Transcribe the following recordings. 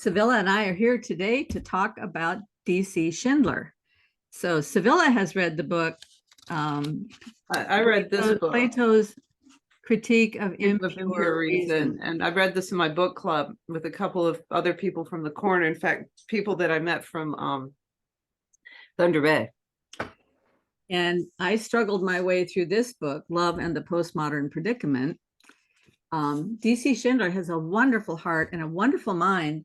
Sevilla and I are here today to talk about D C Schindler. So Sevilla has read the book. I read this book, Plato's Critique of of Impure Impure Reason. and I read this in my book club with a couple of other people from the corner. In fact, people that I met from Thunder Bay. And I struggled my way through this book, Love and the Postmodern Predicament. D C Schindler has a wonderful heart and a wonderful mind,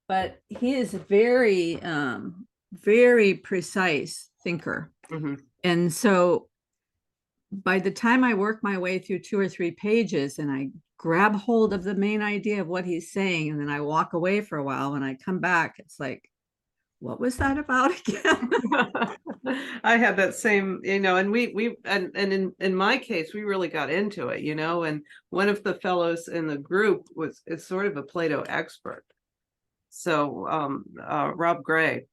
but he is a very, very precise thinker. Mm-hmm. And so by the time I work my way through 2 or 3 pages and I grab hold of the main idea of what he's saying, and then I walk away for a while, when I come back, it's like, what was that about again? I had that same, and in my case, we really got into it, and one of the fellows in the group is sort of a Plato expert. So Rob Gray.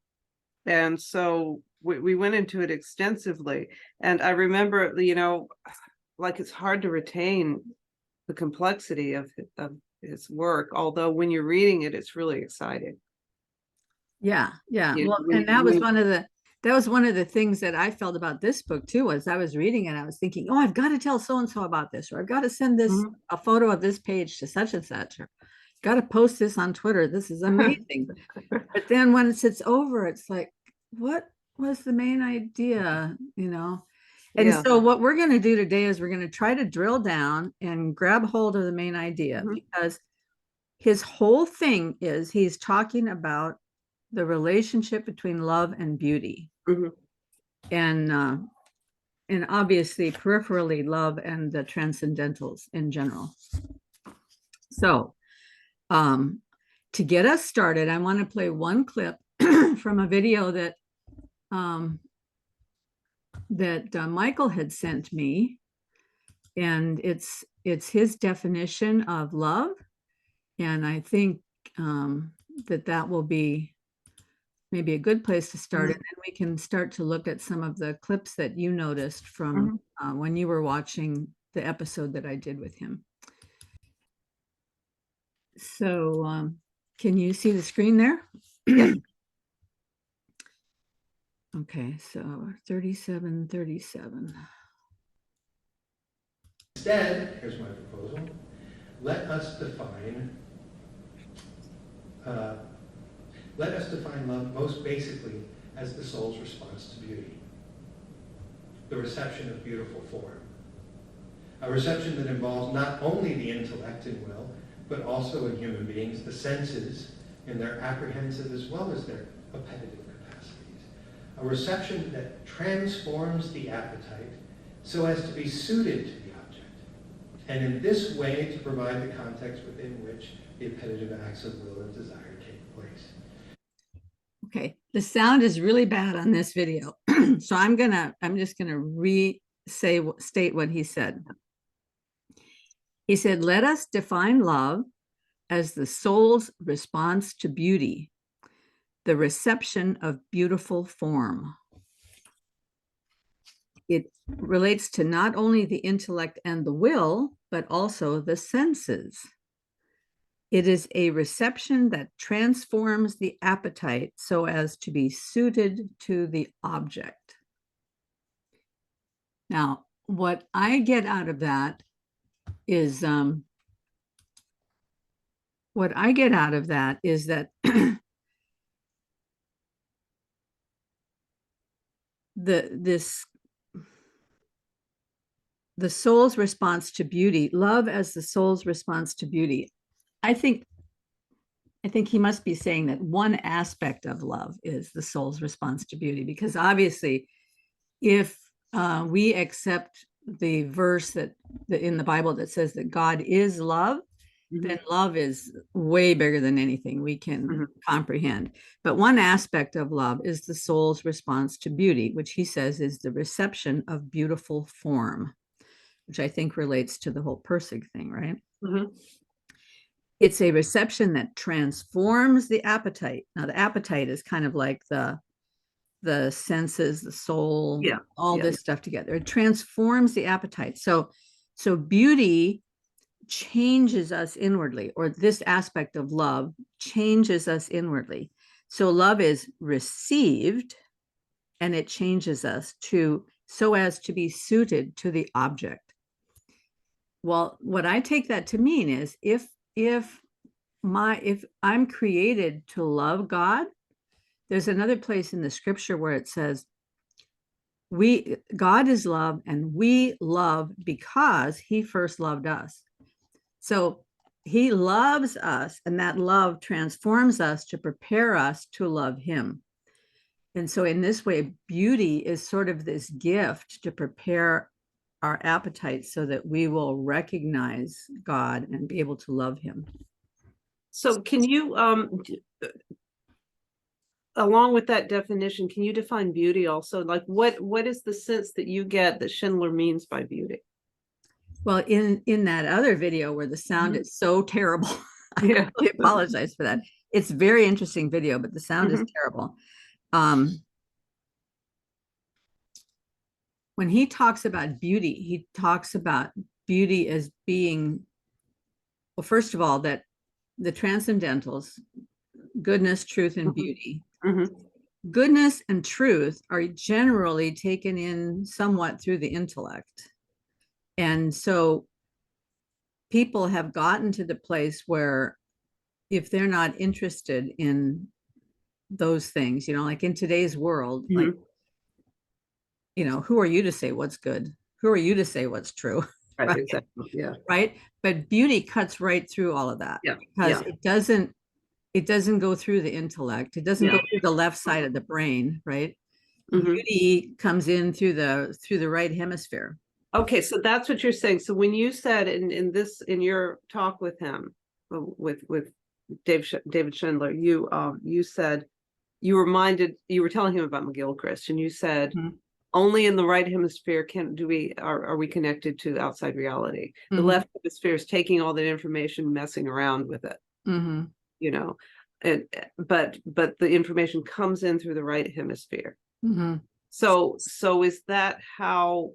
And so we went into it extensively. And I remember, like it's hard to retain the complexity of his work, although when you're reading it, it's really exciting. Yeah. Well, and that was one of the things that I felt about this book too. Was I was reading it, I was thinking, oh, I've got to tell so and so about this, or I've got to send this a photo of this page to such and such, or got to post this on Twitter. This is amazing. But then when it's over, it's like, what was the main idea, And so what we're going to do today is we're going to try to drill down and grab hold of the main idea, because his whole thing is he's talking about the relationship between love and beauty, and obviously peripherally love and the transcendentals in general. So to get us started, I want to play one clip from a video that Michael had sent me, and it's his definition of love, and I think that will be maybe a good place to start, and then we can start to look at some of the clips that you noticed from when you were watching the episode that I did with him. So can you see the screen there? Yeah. Okay, so 37. Instead, here's my proposal, let us define love most basically as the soul's response to beauty, the reception of beautiful form, a reception that involves not only the intellect and will, but also in human beings, the senses in their apprehensive as well as their appetitive capacities, a reception that transforms the appetite so as to be suited to the object, and in this way to provide the context within which the appetitive acts of will and desire take place. Okay, the sound is really bad on this video, so I'm just gonna state what he said. He said, let us define love as the soul's response to beauty, the reception of beautiful form. It relates to not only the intellect and the will, but also the senses. It is a reception that transforms the appetite so as to be suited to the object. Now, what I get out of that is that the soul's response to beauty, love as the soul's response to beauty. I think he must be saying that one aspect of love is the soul's response to beauty, because obviously if we accept the verse that in the Bible that says that God is love, then love is way bigger than anything we can comprehend. But one aspect of love is the soul's response to beauty, which he says is the reception of beautiful form, which I think relates to the whole Pirsig thing, right? It's a reception that transforms the appetite. Now, the appetite is kind of like the senses, the soul, all this stuff together. It transforms the appetite. So beauty changes us inwardly, or this aspect of love changes us inwardly. So love is received, and it changes us so as to be suited to the object. Well, what I take that to mean is if I'm created to love God, there's another place in the scripture where it says, God is love, and we love because he first loved us. So he loves us, and that love transforms us to prepare us to love him. And so in this way, beauty is sort of this gift to prepare our appetites so that we will recognize God and be able to love him. So can you, along with that definition, can you define beauty also? Like what is the sense that you get that Schindler means by beauty? Well, in that other video where the sound is so terrible, Yeah. I apologize for that. It's a very interesting video, but the sound is terrible. When he talks about beauty, he talks about beauty as being, well, first of all, that the transcendentals, goodness, truth, and beauty. Goodness and truth are generally taken in somewhat through the intellect. And so people have gotten to the place where if they're not interested in those things, like in today's world, like, who are you to say what's good? Who are you to say what's true? Right. Exactly. Yeah. Right. But beauty cuts right through all of that. Yeah. Because it doesn't go through the intellect. It doesn't go through the left side of the brain, right? Beauty comes in through the right hemisphere. Okay, so that's what you're saying. So when you said in your talk with him, with David Schindler, you said you were telling him about McGilchrist, and you said only in the right hemisphere are we connected to outside reality. The left hemisphere is taking all that information, messing around with it. But the information comes in through the right hemisphere. So is that how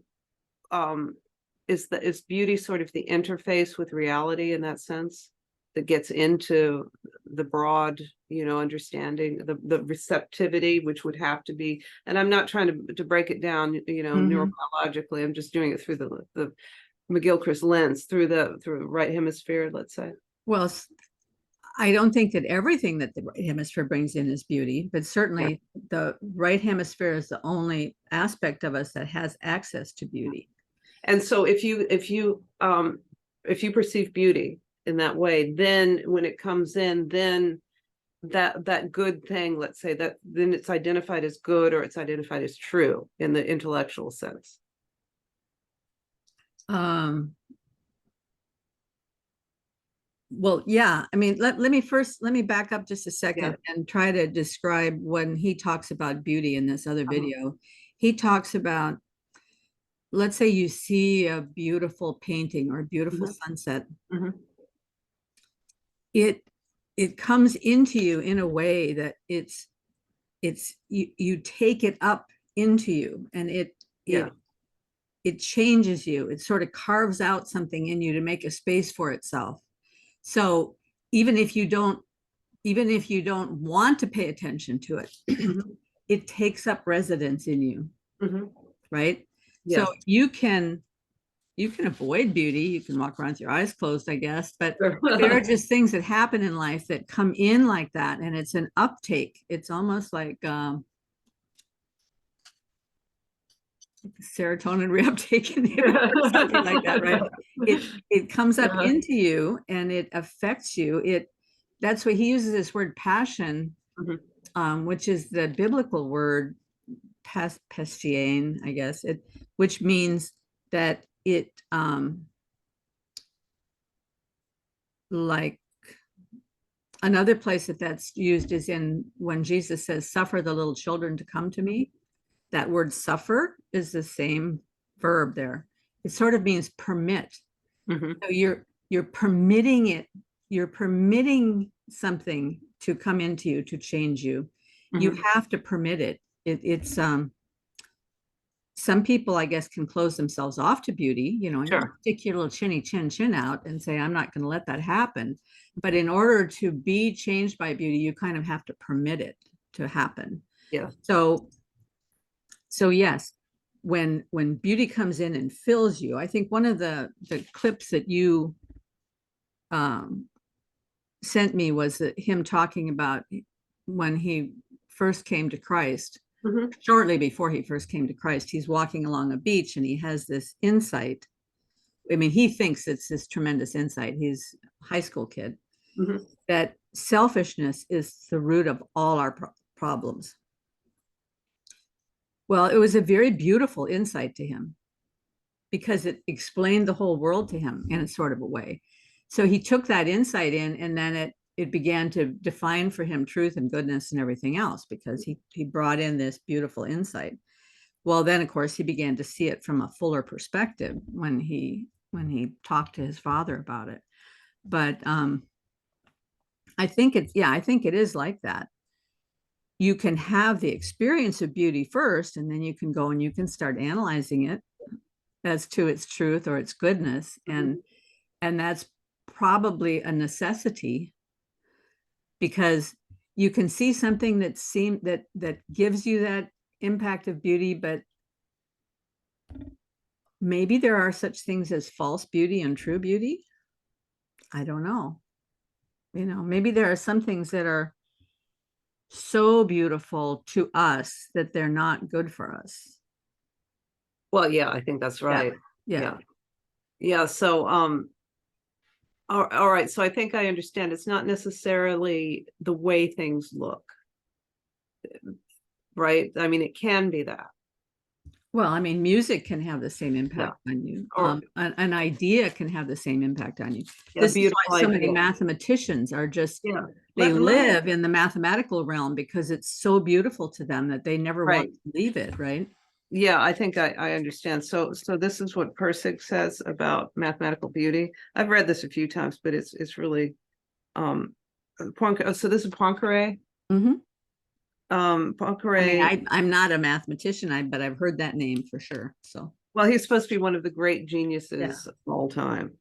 is beauty sort of the interface with reality in that sense, that gets into the broad understanding, the receptivity, which would have to be, and I'm not trying to break it down neurobiologically, I'm just doing it through the McGilchrist lens, through the right hemisphere, let's say. Well, I don't think that everything that the right hemisphere brings in is beauty, but certainly the right hemisphere is the only aspect of us that has access to beauty. And so if you perceive beauty in that way, then when it comes in, then that good thing, let's say, that then it's identified as good, or it's identified as true in the intellectual sense. Well, yeah. I mean, let me back up just a second and try to describe when he talks about beauty in this other video. He talks about, let's say you see a beautiful painting or a beautiful sunset. It comes into you in a way that it's you take it up into you, and it changes you. It sort of carves out something in you to make a space for itself. So even if you don't want to pay attention to it, it takes up residence in you, right? So you can avoid beauty. You can walk around with your eyes closed, I guess, but there are just things that happen in life that come in like that, and it's an uptake. It's almost like serotonin reuptake, something like that, right? It comes up into you and it affects you. That's why he uses this word passion, which is the biblical word pestiane, I guess, which means that it like another place that's used is in when Jesus says, "Suffer the little children to come to me." That word "suffer" is the same verb there. It sort of means permit. So you're permitting it. You're permitting something to come into you, to change you. You have to permit it. It's some people, I guess, can close themselves off to beauty, Sure. stick your little chin out and say, I'm not going to let that happen. But in order to be changed by beauty, you kind of have to permit it to happen. Yeah. So yes, when beauty comes in and fills you, I think one of the clips that you sent me was him talking about when he first came to Christ. Mhm. Shortly before he first came to Christ, he's walking along a beach and he has this insight. I mean, he thinks it's this tremendous insight. He's a high school kid. Mhm. That selfishness is the root of all our problems. Well, it was a very beautiful insight to him because it explained the whole world to him in a sort of a way. So he took that insight in, and then it began to define for him truth and goodness and everything else, because he brought in this beautiful insight. Well, then of course he began to see it from a fuller perspective when he talked to his father about it. But I think it is like that. You can have the experience of beauty first, and then you can go and you can start analyzing it as to its truth or its goodness. Mhm. And that's probably a necessity, because you can see something that gives you that impact of beauty, but maybe there are such things as false beauty and true beauty. I don't know. Maybe there are some things that are so beautiful to us that they're not good for us. Well, yeah, I think that's right. Yeah. Yeah. So, all right. So I think I understand. It's not necessarily the way things look, right? I mean, it can be that. Well, I mean, music can have the same impact on you. Or- An idea can have the same impact on you. Yeah, This is beautiful why so many idea. mathematicians are just, Yeah. they Let- live in the mathematical realm because it's so beautiful to them that they never Right. want to leave it, right? Yeah, I think I understand. So this is what Pirsig says about mathematical beauty. I've read this a few times, but it's really so this is Poincaré. Mhm. I mean, Poincaré. I'm not a mathematician, but I've heard that name for sure. So Well, he's supposed to be one of the great geniuses of all time.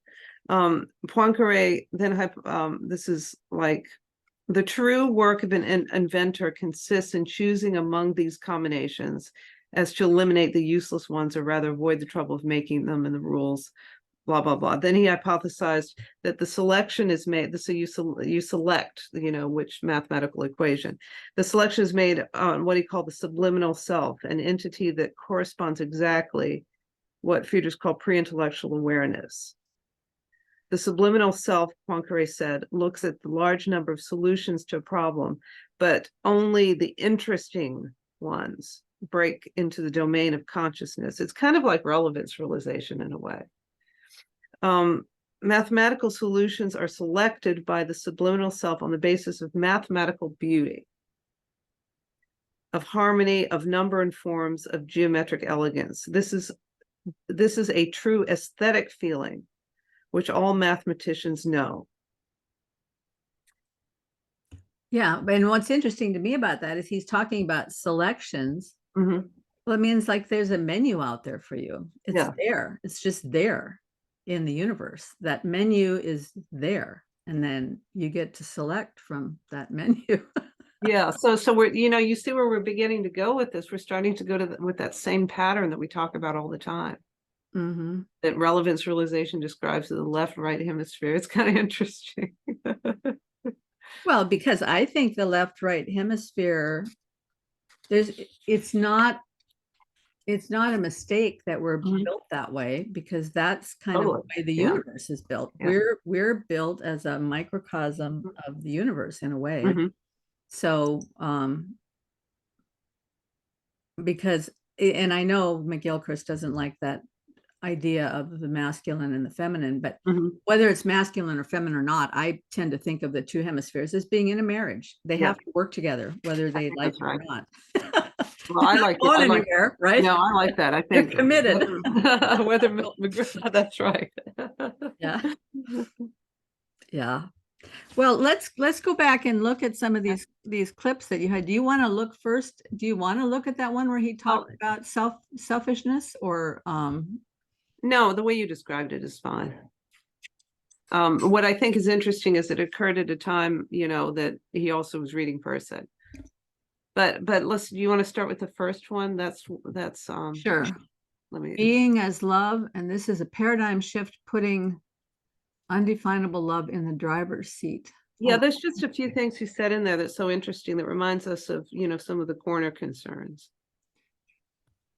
Poincaré then this is like, the true work of an inventor consists in choosing among these combinations as to eliminate the useless ones, or rather avoid the trouble of making them, and the rules, blah, blah, blah. Then he hypothesized that the selection is made, so you select, which mathematical equation. The selection is made on what he called the subliminal self, an entity that corresponds exactly what Friedrich called pre-intellectual awareness. The subliminal self, Poincaré said, looks at the large number of solutions to a problem, but only the interesting ones break into the domain of consciousness. It's kind of like relevance realization in a way. Mathematical solutions are selected by the subliminal self on the basis of mathematical beauty, of harmony, of number and forms, of geometric elegance. This is a true aesthetic feeling, which all mathematicians know. yeah, and what's interesting to me about that is he's talking about selections. Mm-hmm. Well, it means like there's a menu out there for you. It's there. It's just there in the universe. That menu is there, and then you get to select from that menu. Yeah. So we're, you see where we're beginning to go with this. We're starting to go with that same pattern that we talk about all the time. Mm-hmm. That relevance realization describes the left, right hemisphere. It's kind of interesting. Well, because I think the left, right hemisphere, it's not a mistake that we're built that way, because that's kind of the way the universe is built. Yeah. We're built as a microcosm of the universe in a way. Mm-hmm. So, because, and I know McGilchrist doesn't like that idea of the masculine and the feminine, but whether it's masculine or feminine or not, I tend to think of the two hemispheres as being in a marriage. They have to work together, whether they like it or not. Well, I like it. Anywhere, right? No, I like that. I think they're committed. Whether Milton McGriff, that's right. Yeah. Yeah. Well, let's go back and look at some of these clips that you had. Do you want to look first? Do you want to look at that one where he talked about selfishness, or No, the way you described it is fine. What I think is interesting is it occurred at a time, that he also was reading Pirsig. But listen, do you want to start with the first one? That's sure. Let me Being as love, and this is a paradigm shift, putting undefinable love in the driver's seat. Yeah, there's just a few things he said in there that's so interesting that reminds us of, some of the corner concerns.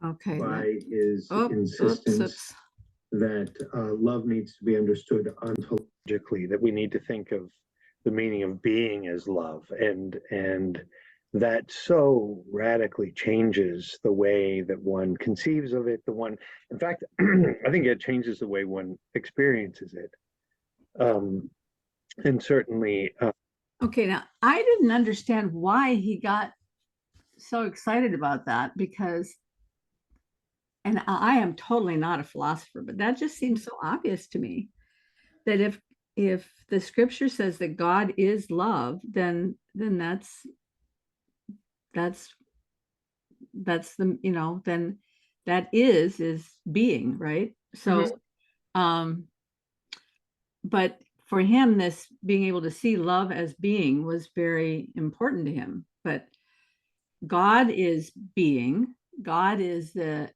Okay. By his insistence that love needs to be understood ontologically, that we need to think of the meaning of being as love, and that so radically changes the way that one conceives of it. In fact, I think it changes the way one experiences it. And certainly. Okay, now I didn't understand why he got so excited about that, because, and I am totally not a philosopher, but that just seems so obvious to me, that if the scripture says that God is love, then that's the, then that is being, right? So but for him, this being able to see love as being was very important to him. But God is being, God is the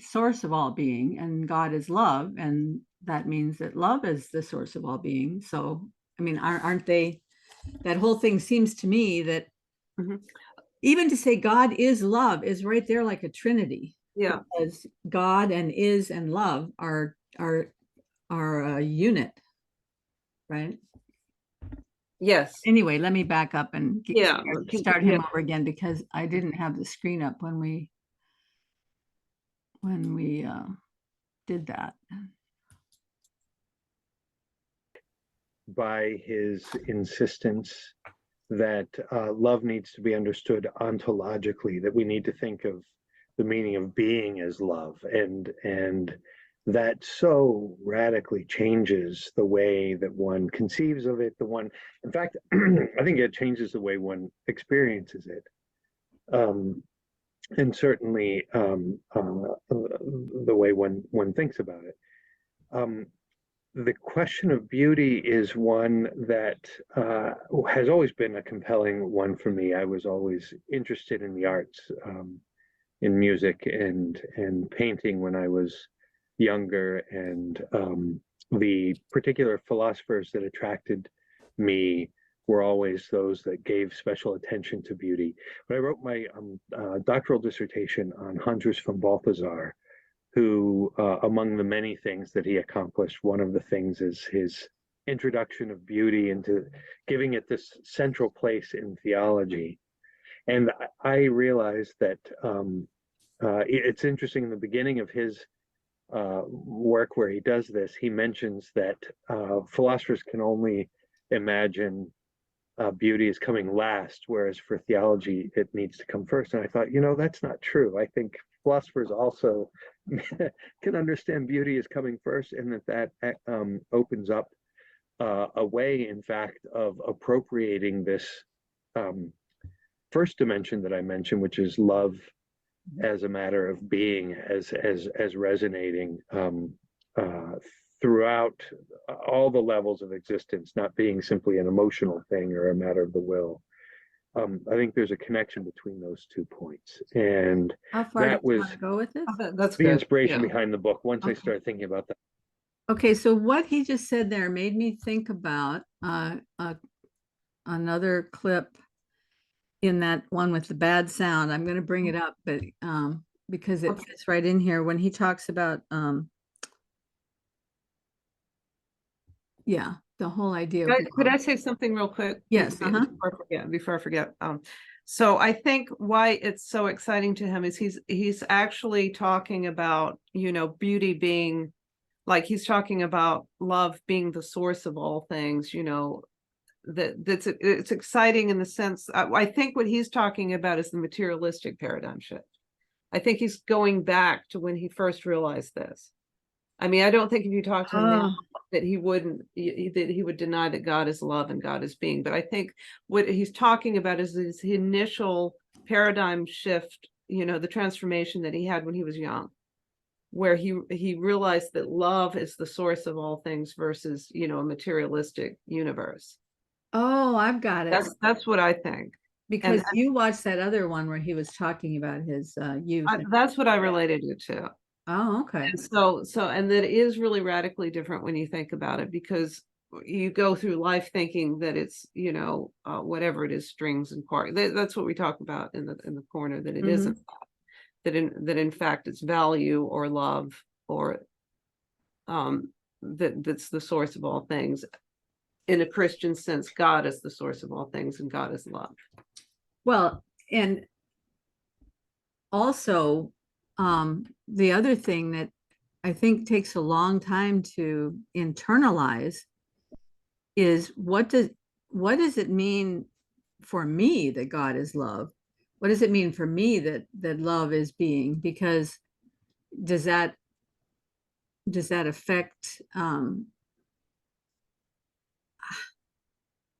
source of all being, and God is love, and that means that love is the source of all being. So I mean, aren't they, that whole thing seems to me that even to say God is love is right there like a trinity. Yeah, because God and is and love are a unit, right? yes. Anyway, let me back up and start him Yeah. over again, because I didn't have the screen up when we did that. By his insistence that love needs to be understood ontologically, that we need to think of the meaning of being as love, and that so radically changes the way that one conceives of it. In fact, I think it changes the way one experiences it. And certainly the way one thinks about it. The question of beauty is one that has always been a compelling one for me. I was always interested in the arts, in music and painting when I was younger, and the particular philosophers that attracted me were always those that gave special attention to beauty. When I wrote my doctoral dissertation on Hans von Balthasar, who, among the many things that he accomplished, one of the things is his introduction of beauty into giving it this central place in theology. And I realized that it's interesting, in the beginning of his work where he does this, he mentions that philosophers can only imagine beauty is coming last, whereas for theology, it needs to come first. And I thought, that's not true. I think philosophers also can understand beauty as coming first, and that opens up a way, in fact, of appropriating this first dimension that I mentioned, which is love as a matter of being, as resonating throughout all the levels of existence, not being simply an emotional thing or a matter of the will. I think there's a connection between those 2 points, and how far that do you was want to go with this? That's the good. inspiration Yeah. behind the book. Once I Okay. started thinking about that. Okay, so what he just said there made me think about another clip in that one with the bad sound. I'm going to bring it up, but because it fits right in here when he talks about the whole idea of Could I say something real quick? Yes. Before I forget. So I think why it's so exciting to him is he's actually talking about, beauty being, like, he's talking about love being the source of all things, it's exciting in the sense, I think what he's talking about is the materialistic paradigm shift. I think he's going back to when he first realized this. I mean, I don't think if you talk to him now, that he wouldn't, that he would deny that God is love and God is being. But I think what he's talking about is his initial paradigm shift, the transformation that he had when he was young, where he realized that love is the source of all things versus, a materialistic universe. Oh, I've got it. That's what I think. Because you watched that other one where he was talking about his youth. That's what I related it to. Oh, okay. And and that is really radically different when you think about it, because you go through life thinking that it's, whatever it is, strings and quarks. That's what we talk about in the corner, that it isn't that in fact it's value or love, or that's the source of all things. In a Christian sense, God is the source of all things and God is love. Well, and also the other thing that I think takes a long time to internalize is what does it mean for me that God is love? What does it mean for me that love is being? Because does that affect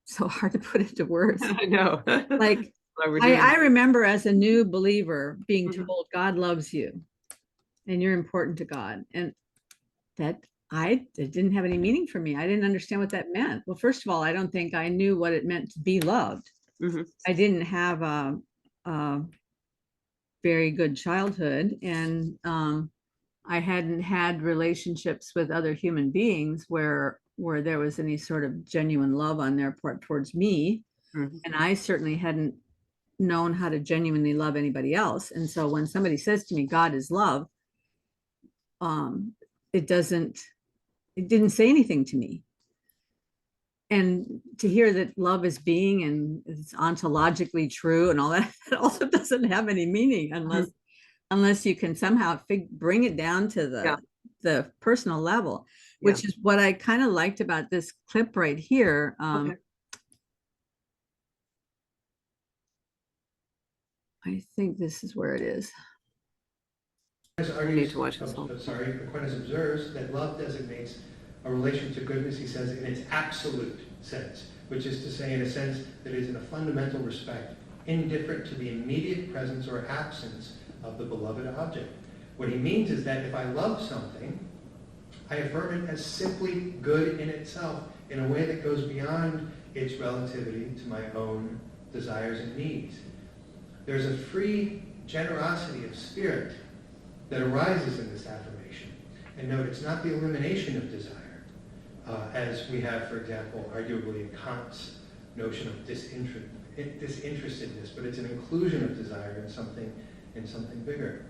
so hard to put into words. I know. Like I remember as a new believer being told God loves you and you're important to God. And it didn't have any meaning for me. I didn't understand what that meant. Well, first of all, I don't think I knew what it meant to be loved. I didn't have a very good childhood, and I hadn't had relationships with other human beings where there was any sort of genuine love on their part towards me. And I certainly hadn't known how to genuinely love anybody else. And so when somebody says to me, God is love, it didn't say anything to me. And to hear that love is being and it's ontologically true and all that, it also doesn't have any meaning unless you can somehow bring it down to the personal level, which is what I kind of liked about this clip right here. I think this is where it is. Argues, Aquinas observes that love designates a relation to goodness, he says, in its absolute sense, which is to say, in a sense that is in a fundamental respect indifferent to the immediate presence or absence of the beloved object. What he means is that if I love something, I affirm it as simply good in itself in a way that goes beyond its relativity to my own desires and needs. There's a free generosity of spirit that arises in this affirmation. And note, it's not the elimination of desire, as we have, for example, arguably in Kant's notion of disinterestedness, but it's an inclusion of desire in something bigger.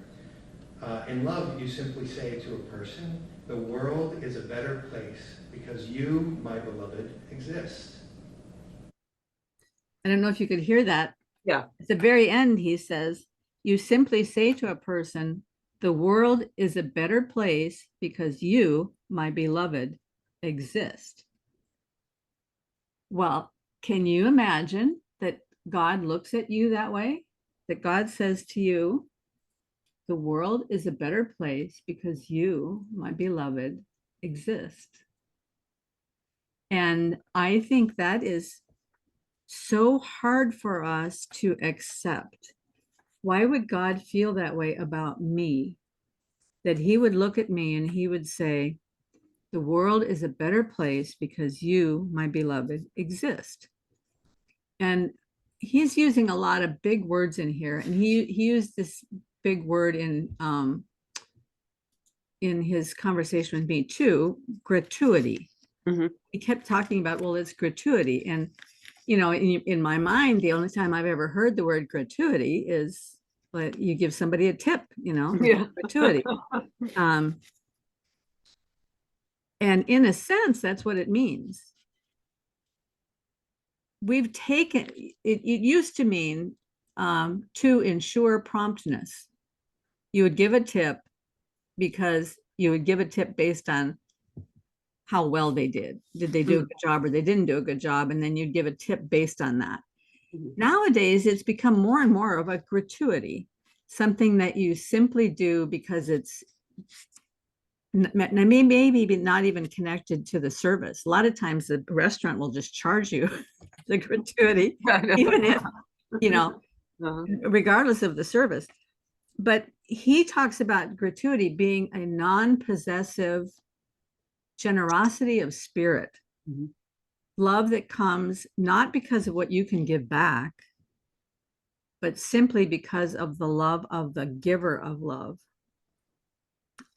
In love, you simply say to a person, the world is a better place because you, my beloved, exist. I don't know if you could hear that. Yeah. At the very end, he says, you simply say to a person, the world is a better place because you, my beloved, exist. Well, can you imagine that God looks at you that way? That God says to you, the world is a better place because you, my beloved, exist. And I think that is so hard for us to accept. Why would God feel that way about me? That he would look at me and he would say, the world is a better place because you, my beloved, exist. And he's using a lot of big words in here. And he used this big word in his conversation with me too, gratuity. He kept talking about, well, it's gratuity. And, you know, in my mind, the only time I've ever heard the word gratuity is like you give somebody a tip, you know, gratuity. And in a sense, that's what it means. We've taken, it used to mean to ensure promptness. You would give a tip because you would give a tip based on how well they did. Did they do a good job or they didn't do a good job? And then you'd give a tip based on that. Nowadays, it's become more and more of a gratuity, something that you simply do because it's maybe not even connected to the service. A lot of times the restaurant will just charge you the gratuity, even if, you know, regardless of the service. But he talks about gratuity being a non-possessive generosity of spirit, love that comes not because of what you can give back, but simply because of the love of the giver of love.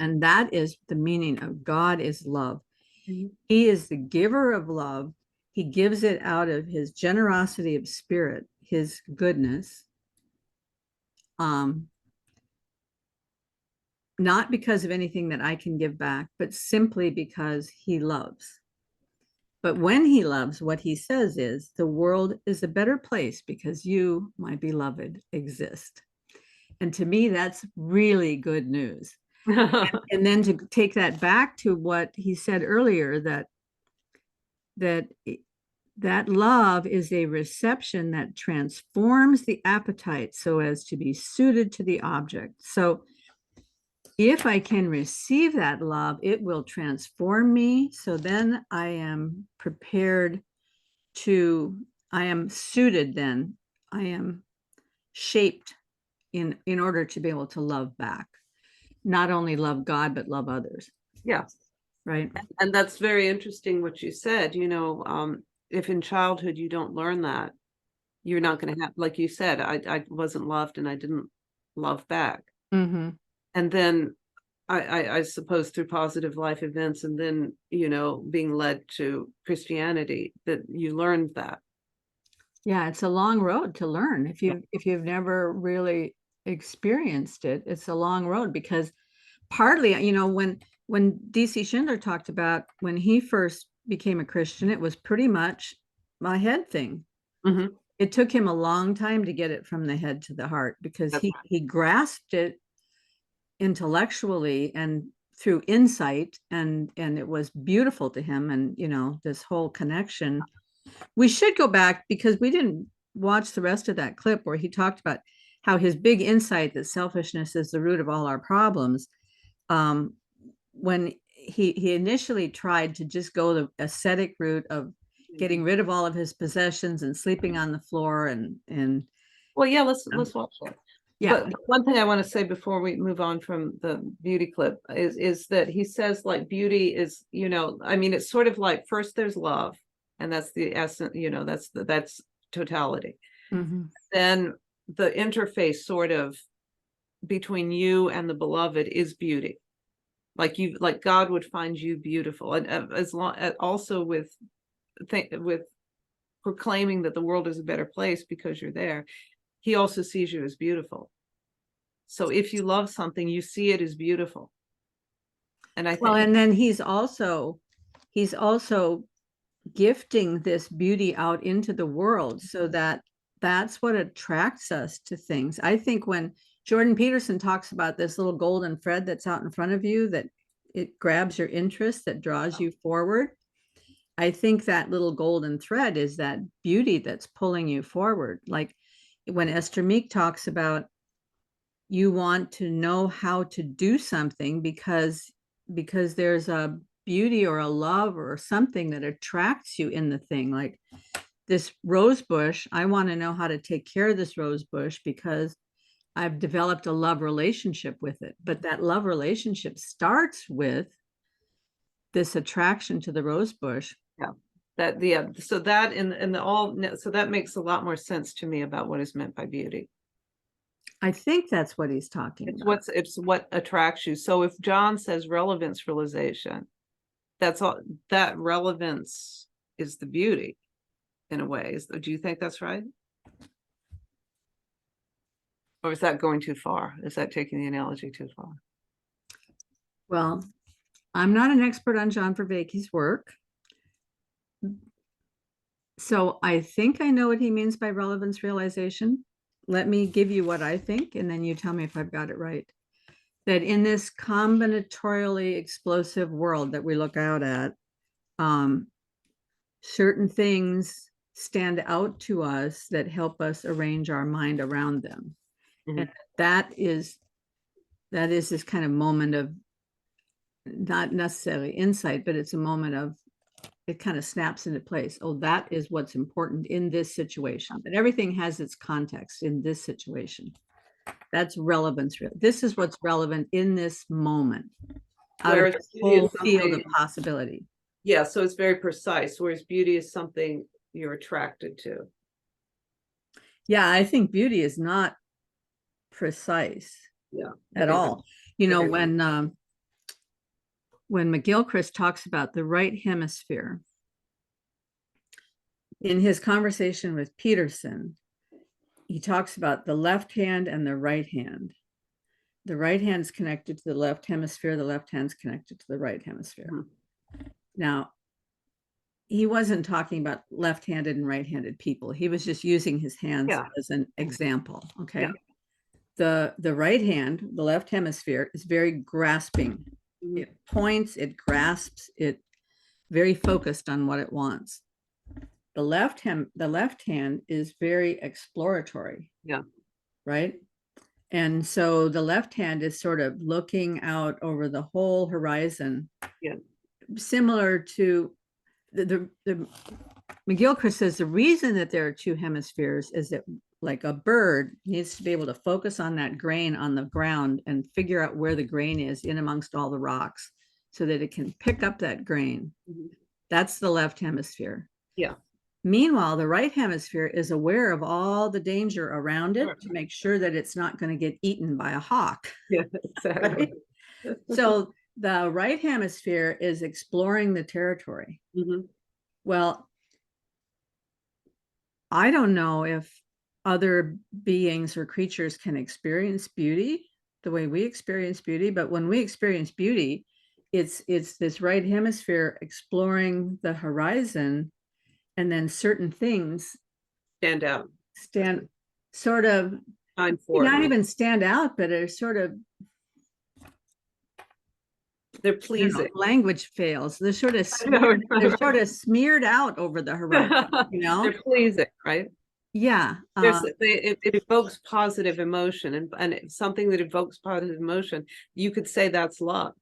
And that is the meaning of God is love. He is the giver of love. He gives it out of his generosity of spirit, his goodness. Not because of anything that I can give back, but simply because he loves. But when he loves, what he says is, the world is a better place because you, my beloved, exist. And to me, that's really good news. And then to take that back to what he said earlier, that love is a reception that transforms the appetite so as to be suited to the object. So if I can receive that love, it will transform me. So then I am prepared I am suited then, I am shaped in order to be able to love back. Not only love God, but love others. Yeah. Right. And that's very interesting what you said, if in childhood you don't learn that, you're not going to have, like you said, I wasn't loved and I didn't love back. Mm-hmm. And then I suppose through positive life events and then, being led to Christianity, that you learned that. Yeah, it's a long road to learn. If you've never really experienced it, it's a long road because partly, when D C Schindler talked about when he first became a Christian, it was pretty much my head thing. It took him a long time to get it from the head to the heart because he grasped it intellectually and through insight, and it was beautiful to him. And this whole connection, we should go back because we didn't watch the rest of that clip where he talked about how his big insight that selfishness is the root of all our problems, when he initially tried to just go the ascetic route of getting rid of all of his possessions and sleeping on the floor and well, yeah, let's watch that. Yeah. But one thing I want to say before we move on from the beauty clip is that he says, like, beauty is, it's sort of like first there's love, and that's the essence, that's totality. Then the interface sort of between you and the beloved is beauty. Like God would find you beautiful, and as long also with proclaiming that the world is a better place because you're there, he also sees you as beautiful. So if you love something, you see it as beautiful. And I think, and then he's also gifting this beauty out into the world so that's what attracts us to things. I think when Jordan Peterson talks about this little golden thread that's out in front of you, that it grabs your interest, that draws you forward. I think that little golden thread is that beauty that's pulling you forward. Like when Esther Meek talks about, you want to know how to do something because there's a beauty or a love or something that attracts you in the thing. Like this rose bush, I want to know how to take care of this rose bush because I've developed a love relationship with it. But that love relationship starts with this attraction to the rose bush. So that so that makes a lot more sense to me about what is meant by beauty. I think that's what he's talking about. It's what attracts you. So if John says relevance realization, that's all, that relevance is the beauty in a way. Do you think that's right? Or is that going too far? Is that taking the analogy too far? Well, I'm not an expert on John Vervaeke's work. So I think I know what he means by relevance realization. Let me give you what I think, and then you tell me if I've got it right. That in this combinatorially explosive world that we look out at, certain things stand out to us that help us arrange our mind around them. And that is this kind of moment of not necessarily insight, but it's a moment of, it kind of snaps into place. Oh, that is what's important in this situation. But everything has its context in this situation. That's relevance. This is what's relevant in this moment. Out of this whole field of possibility. Yeah, so it's very precise, whereas beauty is something you're attracted to. Yeah, I think beauty is not precise. Yeah, at all. You know, when McGilchrist talks about the right hemisphere, in his conversation with Peterson, he talks about the left hand and the right hand. The right hand's connected to the left hemisphere, the left hand's connected to the right hemisphere. Now, he wasn't talking about left-handed and right-handed people. He was just using his hands as an example. Okay. The right hand, the left hemisphere, is very grasping. It points, it grasps, it very focused on what it wants. The left hand is very exploratory. Yeah. Right. And so the left hand is sort of looking out over the whole horizon. Yeah. Similar to the McGilchrist says the reason that there are two hemispheres is that, like, a bird needs to be able to focus on that grain on the ground and figure out where the grain is in amongst all the rocks so that it can pick up that grain. That's the left hemisphere. Yeah. Meanwhile, the right hemisphere is aware of all the danger around it to make sure that it's not going to get eaten by a hawk. Yeah, exactly. Right? So the right hemisphere is exploring the territory. Well, I don't know if other beings or creatures can experience beauty the way we experience beauty, but when we experience beauty, it's this right hemisphere exploring the horizon, and then certain things sort of not even stand out, but are sort of, they're pleasing. Language fails. They're sort of smeared out over the horizon. You know, they're pleasing, right? Yeah. It evokes positive emotion, and it's something that evokes positive emotion. You could say that's love.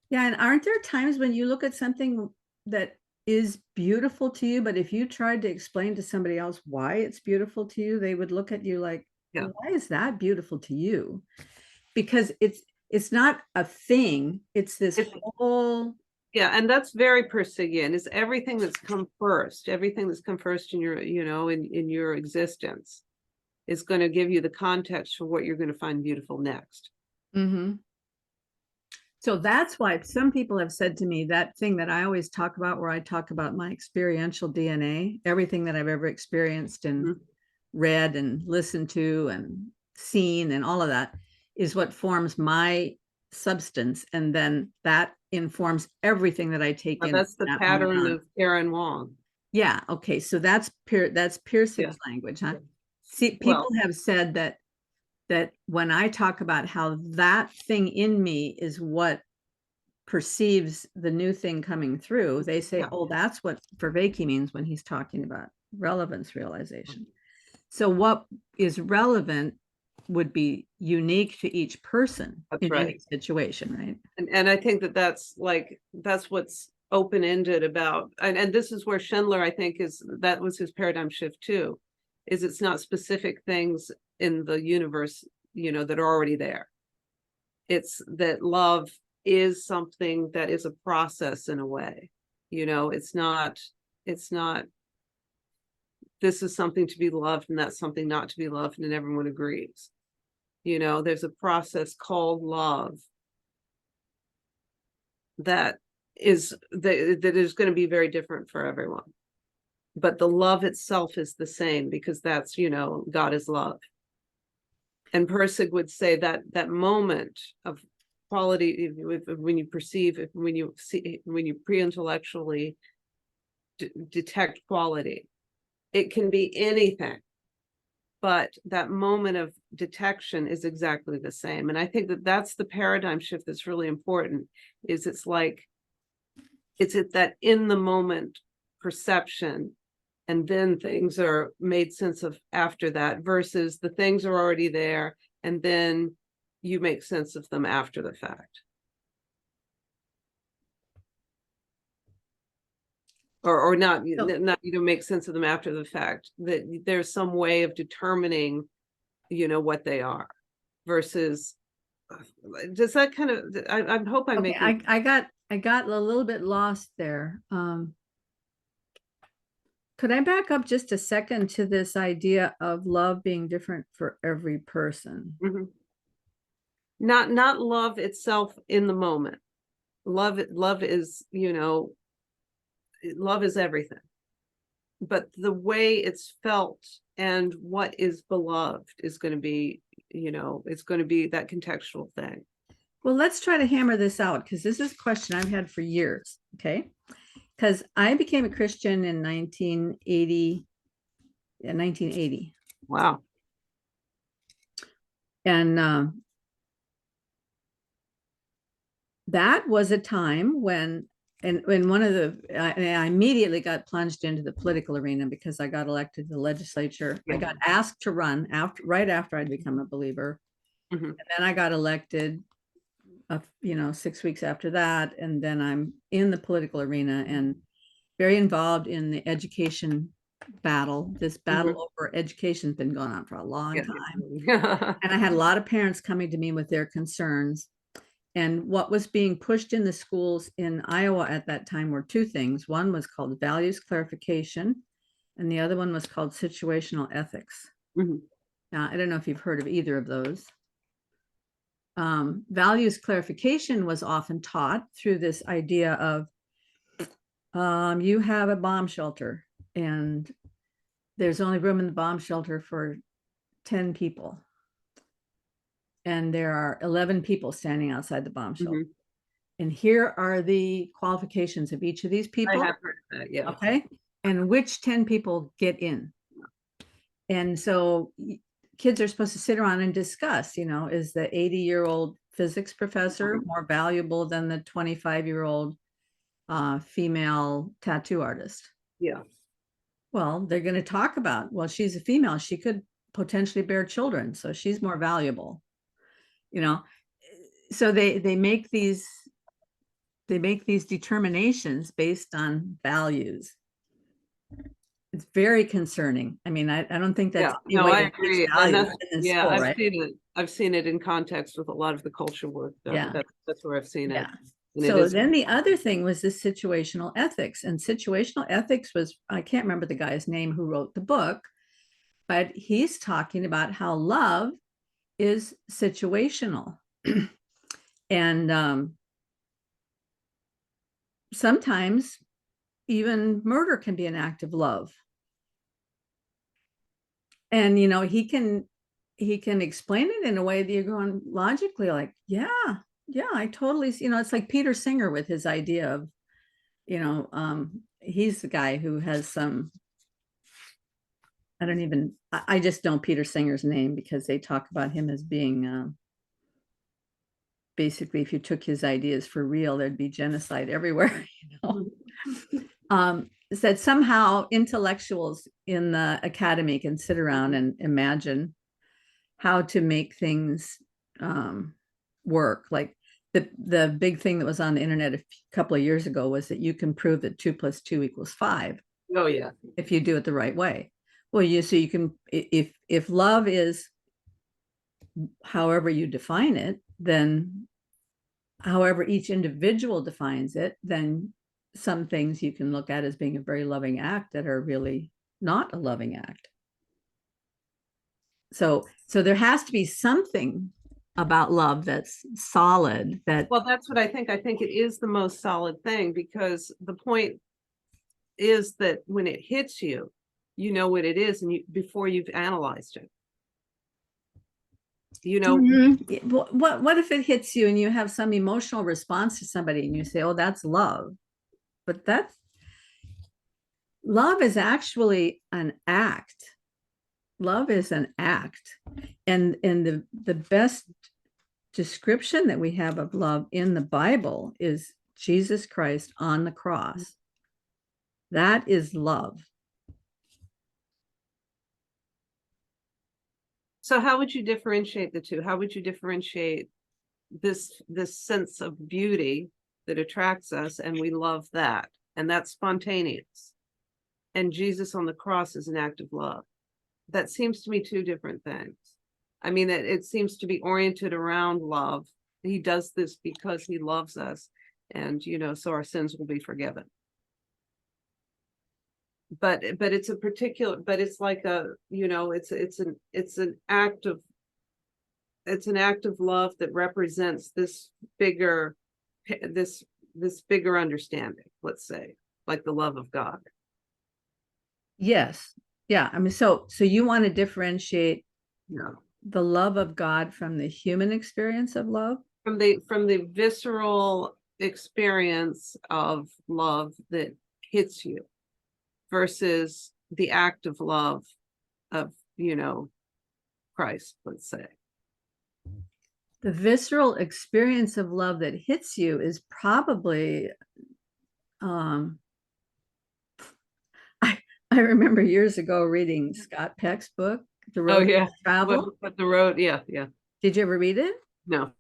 Yeah, and aren't there times when you look at something that is beautiful to you, but if you tried to explain to somebody else why it's beautiful to you, they would look at you like, well, why is that beautiful to you? Because it's not a thing, it's this whole. Yeah, and that's very Pirsigian, is everything that's come first in your, you know, in your existence is going to give you the context for what you're going to find beautiful next. So that's why some people have said to me, that thing that I always talk about, where I talk about my experiential DNA, everything that I've ever experienced and read and listened to and seen and all of that, is what forms my substance, and then that informs everything that I take in. That's the pattern of Karen Wong. Yeah. Okay. So that's Pirsig's language, huh? See, people have said that when I talk about how that thing in me is what perceives the new thing coming through, they say, oh, that's what Vervaeke means when he's talking about relevance realization. So what is relevant would be unique to each person in any situation, right? And I think that's what's open-ended about, and this is where Schindler, I think, that was his paradigm shift too, is it's not specific things in the universe, you know, that are already there. It's that love is something that is a process in a way, you know, it's not this is something to be loved and that's something not to be loved, and everyone agrees. You know, there's a process called love that is going to be very different for everyone. But the love itself is the same, because that's, you know, God is love. And Pirsig would say that that moment of quality, when you perceive, when you pre-intellectually detect quality, it can be anything. But that moment of detection is exactly the same. And I think that that's the paradigm shift that's really important, is it's at that in the moment perception, and then things are made sense of after that, versus the things are already there, and then you make sense of them after the fact. Or not, you don't make sense of them after the fact, that there's some way of determining, what they are, versus, does that kind of, I hope I'm Okay, making. I got a little bit lost there. Could I back up just a second to this idea of love being different for every person? Mhm. Not love itself in the moment. Love is, love is everything. But the way it's felt and what is beloved is going to be, it's going to be that contextual thing. Well, let's try to hammer this out, because this is a question I've had for years. Okay. Because I became a Christian in 1980. Yeah, 1980. Wow. And that was a time when, and one of the, I immediately got plunged into the political arena because I got elected to the legislature. Yeah. I got asked to run right after I'd become a believer. Mhm. And then I got elected, 6 weeks after that. And then I'm in the political arena and very involved in the education battle. This battle over education has been going on for a long time. And I had a lot of parents coming to me with their concerns. And what was being pushed in the schools in Iowa at that time were two things. One was called values clarification, and the other one was called situational ethics. Mhm. Now, I don't know if you've heard of either of those. Values clarification was often taught through this idea of you have a bomb shelter and there's only room in the bomb shelter for 10 people. And there are 11 people standing outside the bomb shelter. And here are the qualifications of each of these people. I have heard of that, yeah. Okay. And which 10 people get in. And so kids are supposed to sit around and discuss, is the 80-year-old physics professor more valuable than the 25-year-old female tattoo artist? Yeah. Well, they're going to talk about, well, she's a female. She could potentially bear children, so she's more valuable. So they make these determinations based on values. It's very concerning. I mean, I don't think that's I agree. Right? I've seen it in context with a lot of the culture work. That's where I've seen it. So then the other thing was this situational ethics, and situational ethics was, I can't remember the guy's name who wrote the book, but he's talking about how love is situational. And sometimes even murder can be an act of love. And, he can explain it in a way that you're going logically like, yeah, I totally, it's like Peter Singer with his idea of, he's the guy who has some, I just know Peter Singer's name because they talk about him as being, basically, if you took his ideas for real, there'd be genocide everywhere. Said somehow intellectuals in the academy can sit around and imagine how to make things work. Like the big thing that was on the internet a couple of years ago was that you can prove that 2 + 2 = 5. Oh yeah. If you do it the right way. Well, you can, if love is however you define it, then however each individual defines it, then some things you can look at as being a very loving act that are really not a loving act. So there has to be something about love that's solid. Well, that's what I think. I think it is the most solid thing, because the point is that when it hits you, you know what it is, and before you've analyzed it. What if it hits you and you have some emotional response to somebody and you say, oh, that's love? But love is actually an act. Love is an act. And the best description that we have of love in the Bible is Jesus Christ on the cross. That is love. So how would you differentiate the two? How would you differentiate this sense of beauty that attracts us, and we love that, and that's spontaneous, and Jesus on the cross is an act of love? That seems to me two different things. I mean, it seems to be oriented around love. He does this because he loves us, and so our sins will be forgiven. But it's a particular, but it's like it's an act of love that represents this bigger understanding, let's say, like the love of God. Yes. Yeah. I mean, so you want to differentiate No. the love of God from the human experience of love? From the visceral experience of love that hits you versus the act of love of, Christ, let's say. The visceral experience of love that hits you is probably, I remember years ago reading Scott Peck's book, The Road to Travel. But the road, yeah. Did you ever read it? No.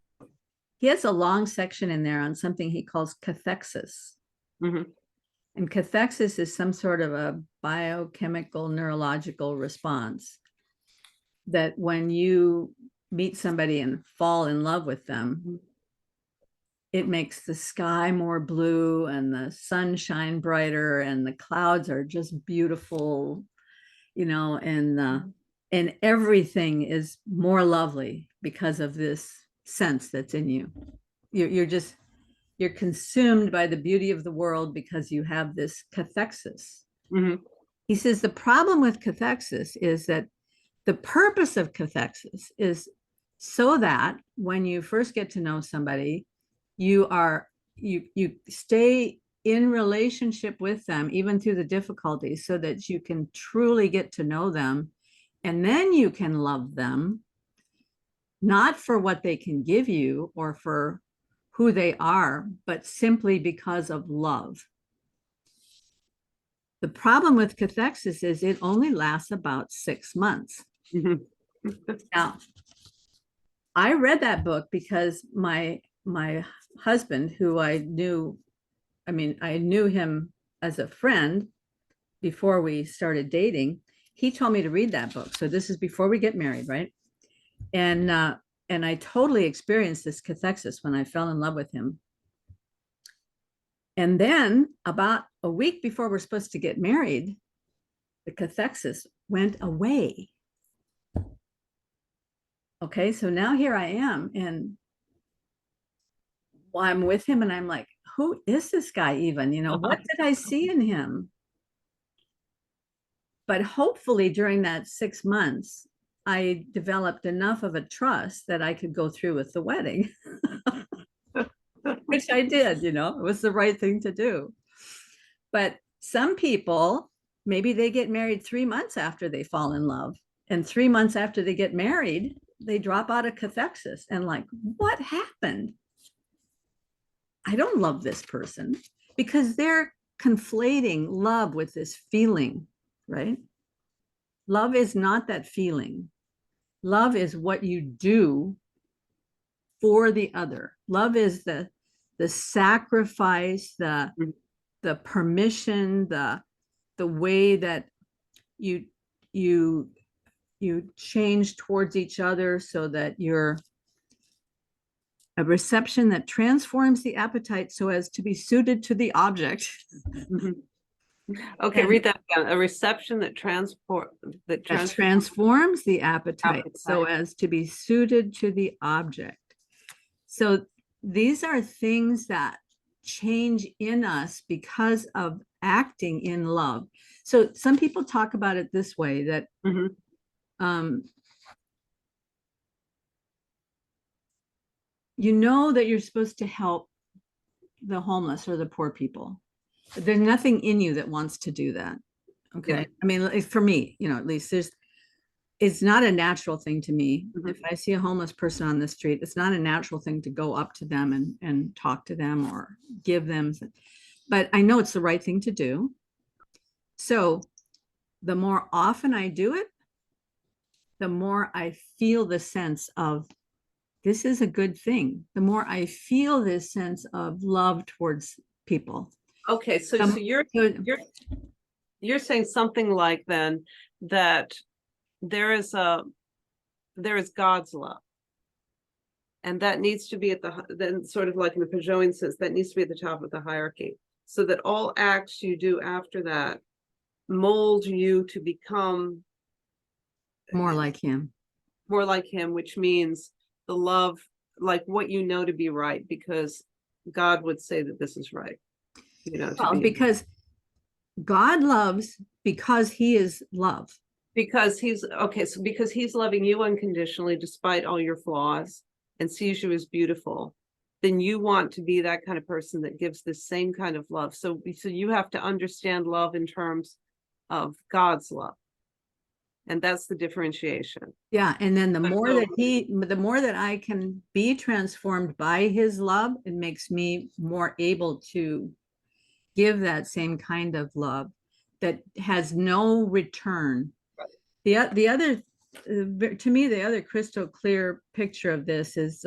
He has a long section in there on something he calls cathexis. Mm-hmm. And cathexis is some sort of a biochemical neurological response that when you meet somebody and fall in love with them, it makes the sky more blue and the sun shine brighter and the clouds are just beautiful, and everything is more lovely because of this sense that's in you. You're consumed by the beauty of the world because you have this cathexis. Mm-hmm. He says the problem with cathexis is that the purpose of cathexis is so that when you first get to know somebody, you stay in relationship with them, even through the difficulties, so that you can truly get to know them. And then you can love them, not for what they can give you or for who they are, but simply because of love. The problem with cathexis is it only lasts about 6 months. Mm-hmm. Now, I read that book because my husband, who I knew him as a friend before we started dating. He told me to read that book. So this is before we get married, right? And I totally experienced this cathexis when I fell in love with him. And then about a week before we're supposed to get married, the cathexis went away. Okay, so now here I am, and I'm with him, and I'm like, who is this guy even? What did I see in him? But hopefully during that 6 months, I developed enough of a trust that I could go through with the wedding, which I did, it was the right thing to do. But some people, maybe they get married 3 months after they fall in love, and 3 months after they get married, they drop out of cathexis and like, what happened? I don't love this person, because they're conflating love with this feeling, right? Love is not that feeling. Love is what you do for the other. Love is the sacrifice, the permission, the way that you change towards each other so that you're a reception that transforms the appetite so as to be suited to the object. Mm-hmm. Okay, read that again. A reception that transforms the appetite so as to be suited to the object. So these are things that change in us because of acting in love. So some people talk about it this way, that that you're supposed to help the homeless or the poor people. But there's nothing in you that wants to do that. Okay. Yeah. I mean, for me, at least it's not a natural thing to me. Mm-hmm. If I see a homeless person on the street, it's not a natural thing to go up to them and talk to them or give them. But I know it's the right thing to do. So the more often I do it, the more I feel the sense of this is a good thing. The more I feel this sense of love towards people. Okay, so you're saying something like then that there is God's love. And that needs to be then sort of like in the Pejorative sense, that needs to be at the top of the hierarchy. So that all acts you do after that mold you to become more like him. More like him, which means the love, like what you know to be right, because God would say that this is right. Because God loves because he is love. Because because he's loving you unconditionally despite all your flaws and sees you as beautiful, then you want to be that kind of person that gives the same kind of love. So you have to understand love in terms of God's love. And that's the differentiation. Yeah. And then the more that I can be transformed by his love, it makes me more able to give that same kind of love that has no return. The other, to me, the other crystal clear picture of this is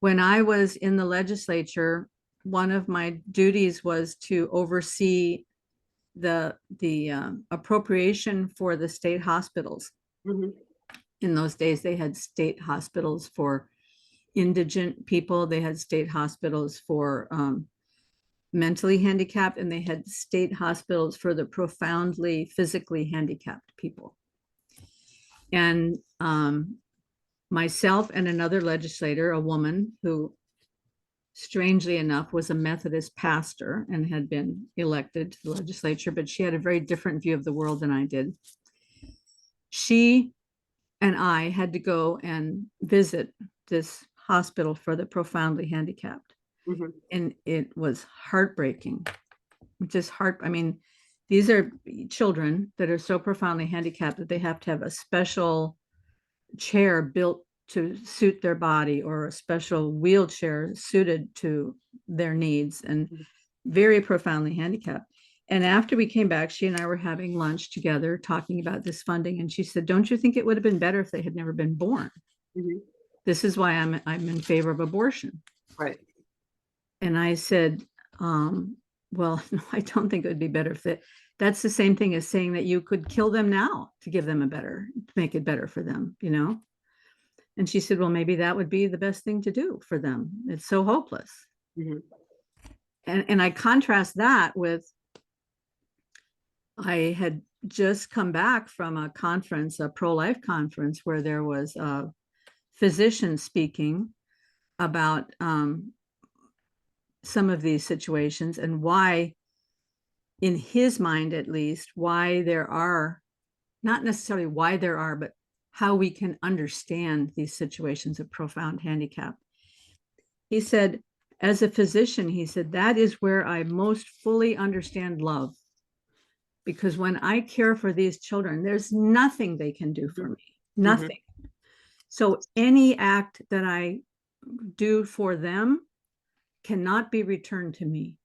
when I was in the legislature, one of my duties was to oversee the appropriation for the state hospitals. Mm-hmm. In those days, they had state hospitals for indigent people. They had state hospitals for mentally handicapped, and they had state hospitals for the profoundly physically handicapped people. And myself and another legislator, a woman who strangely enough was a Methodist pastor and had been elected to the legislature, but she had a very different view of the world than I did. She and I had to go and visit this hospital for the profoundly handicapped. Mm-hmm. And it was heartbreaking. Just I mean, these are children that are so profoundly handicapped that they have to have a special chair built to suit their body or a special wheelchair suited to their needs, and very profoundly handicapped. And after we came back, she and I were having lunch together talking about this funding. And she said, don't you think it would have been better if they had never been born? Mm-hmm. This is why I'm in favor of abortion. Right. And I said, well, no, I don't think it would be better if that's the same thing as saying that you could kill them now to give them to make it better for them, you know? And she said, well, maybe that would be the best thing to do for them. It's so hopeless. Mm-hmm. And I contrast that with, I had just come back from a conference, a pro-life conference, where there was a physician speaking about some of these situations and why, in his mind at least, why there are, not necessarily why there are, but how we can understand these situations of profound handicap. He said, as a physician, he said, that is where I most fully understand love. Because when I care for these children, there's nothing they can do for me, nothing. Mm-hmm. So any act that I do for them cannot be returned to me.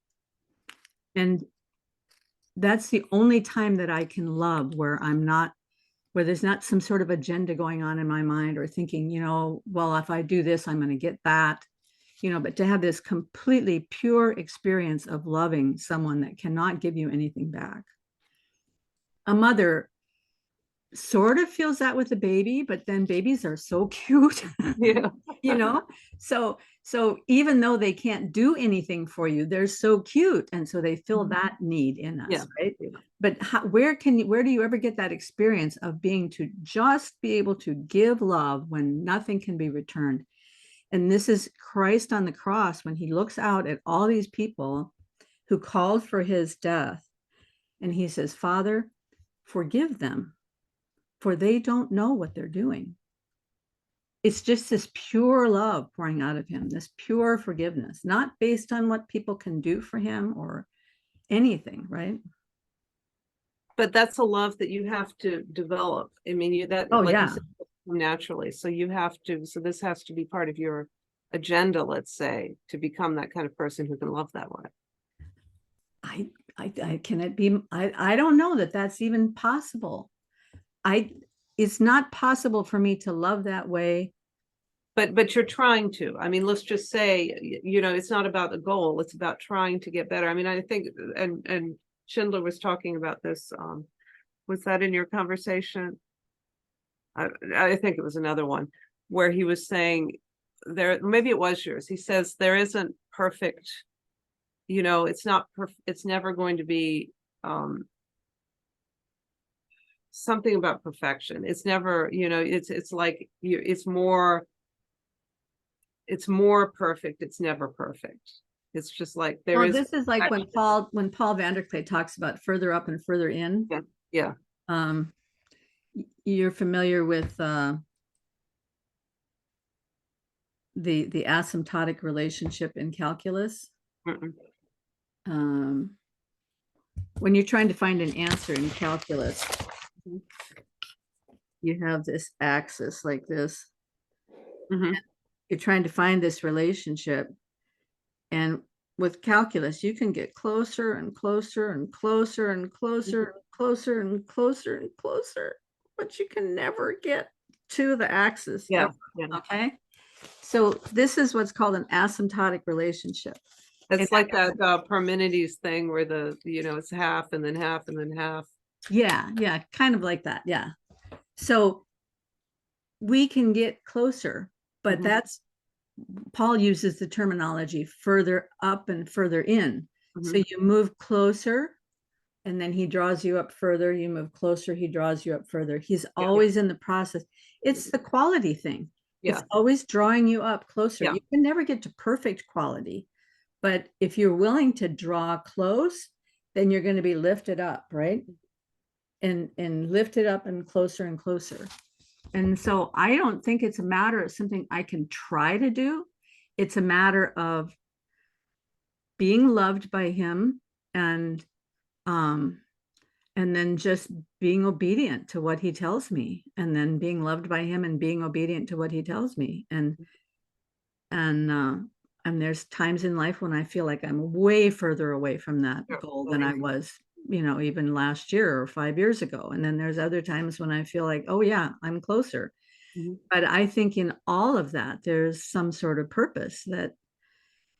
And that's the only time that I can love, where there's not some sort of agenda going on in my mind or thinking, you know, well, if I do this, I'm going to get that, you know, but to have this completely pure experience of loving someone that cannot give you anything back. A mother sort of feels that with a baby, but then babies are so cute, yeah. You know, so even though they can't do anything for you, they're so cute. And so they fill that need in us, yeah. Right? Yeah. But where do you ever get that experience of being to just be able to give love when nothing can be returned? And this is Christ on the cross, when he looks out at all these people who called for his death. And he says, Father, forgive them, for they don't know what they're doing. It's just this pure love pouring out of him, this pure forgiveness, not based on what people can do for him or anything, right? But that's a love that you have to develop. I mean, you said, naturally. So this has to be part of your agenda, let's say, to become that kind of person who can love that way. Can it be? I don't know that that's even possible. it's not possible for me to love that way. But you're trying to. I mean, let's just say, you know, it's not about the goal. It's about trying to get better. I mean, I think, and Schindler was talking about this. Was that in your conversation? I think it was another one where he was saying there, maybe it was yours. He says there isn't perfect, you know, it's not perfect. It's never going to be something about perfection. It's never, you know, it's like you, it's more perfect. It's never perfect. It's just like there Well, is. this is like when Paul Vanderklay talks about further up and further in. Yeah. You're familiar with the asymptotic relationship in calculus. When you're trying to find an answer in calculus, you have this axis like this. You're trying to find this relationship, and with calculus you can get closer and closer and closer and closer and closer and closer and closer, but you can never get to the axis. Okay, so this is what's called an asymptotic relationship. It's like that Parmenides thing where the, you know, it's half and then half and then half. Yeah, kind of like that. Yeah, so we can get closer, but that's, Paul uses the terminology further up and further in. So you move closer and then he draws you up further. You move closer, he draws you up further. He's always in the process. It's the quality thing. It's always drawing you up closer. You can never get to perfect quality, but if you're willing to draw close, then you're going to be lifted up, right? And lifted up and closer and closer. And so I don't think it's a matter of something I can try to do. It's a matter of being loved by him and then just being obedient to what he tells me, and then being loved by him and being obedient to what he tells me. And there's times in life when I feel like I'm way further away from that goal than I was, you know, even last year or 5 years ago. And then there's other times when I feel like, oh yeah, I'm closer. But I think in all of that, there's some sort of purpose, that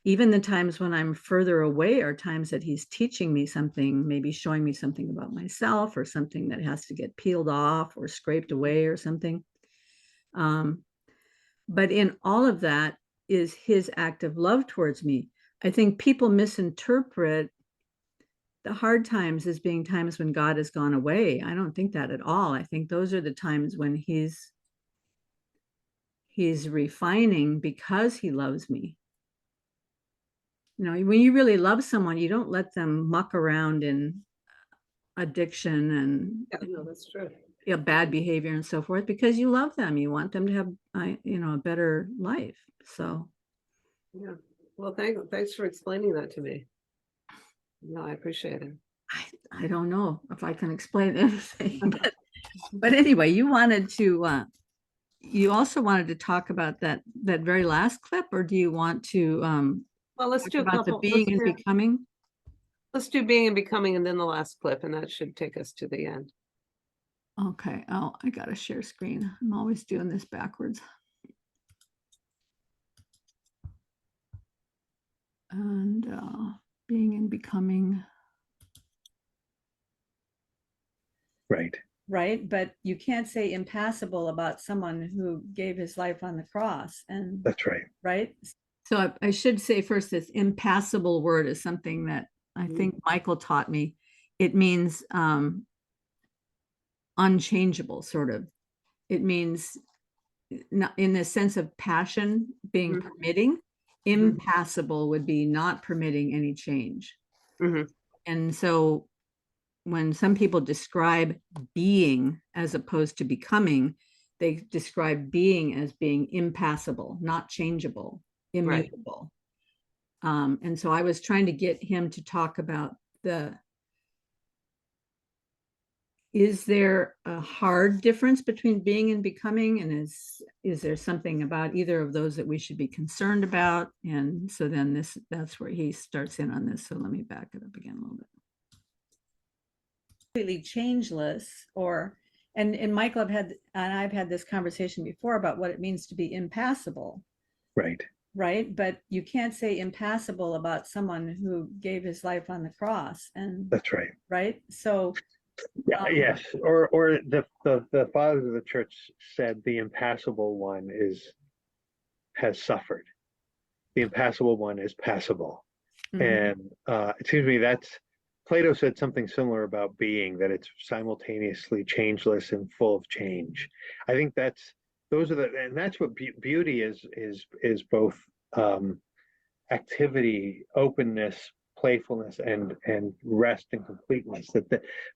even the times when I'm further away are times that he's teaching me something, maybe showing me something about myself or something that has to get peeled off or scraped away or something. But in all of that is his act of love towards me. I think people misinterpret the hard times as being times when God has gone away. I don't think that at all. I think those are the times when he's refining because he loves me. You know, when you really love someone, you don't let them muck around in addiction and that's true. Bad behavior and so forth, because you love them. You want them to have, a better life. So, yeah. Well, thanks for explaining that to me. No, I appreciate it. I don't know if I can explain anything, but anyway, you also wanted to talk about that very last clip, or do you want to well, let's do about the being and becoming? Let's do being and becoming, and then the last clip, and that should take us to the end. Okay. Oh, I gotta share screen. I'm always doing this backwards. And being and becoming. Right, but you can't say impassable about someone who gave his life on the cross. And that's right. Right. So I should say first, this impassable word is something that I think Michael taught me. It means unchangeable, sort of. It means, not in the sense of passion being permitting. Impassable would be not permitting any change. And so when some people describe being as opposed to becoming, they describe being as being impassable, not changeable, immutable. And so I was trying to get him to talk about is there a hard difference between being and becoming? And is there something about either of those that we should be concerned about? And so then that's where he starts in on this. So let me back it up again a little bit. Completely changeless, or And Michael I've had this conversation before about what it means to be impassible, Right. right? But you can't say impassible about someone who gave his life on the cross, and That's right. right. So Yeah, yes. Or the fathers of the church said the impassible one has suffered. The impassible one is passable. And it seems to me Plato said something similar about being, that it's simultaneously changeless and full of change. I think that's what beauty is both activity, openness, playfulness, and rest and completeness. That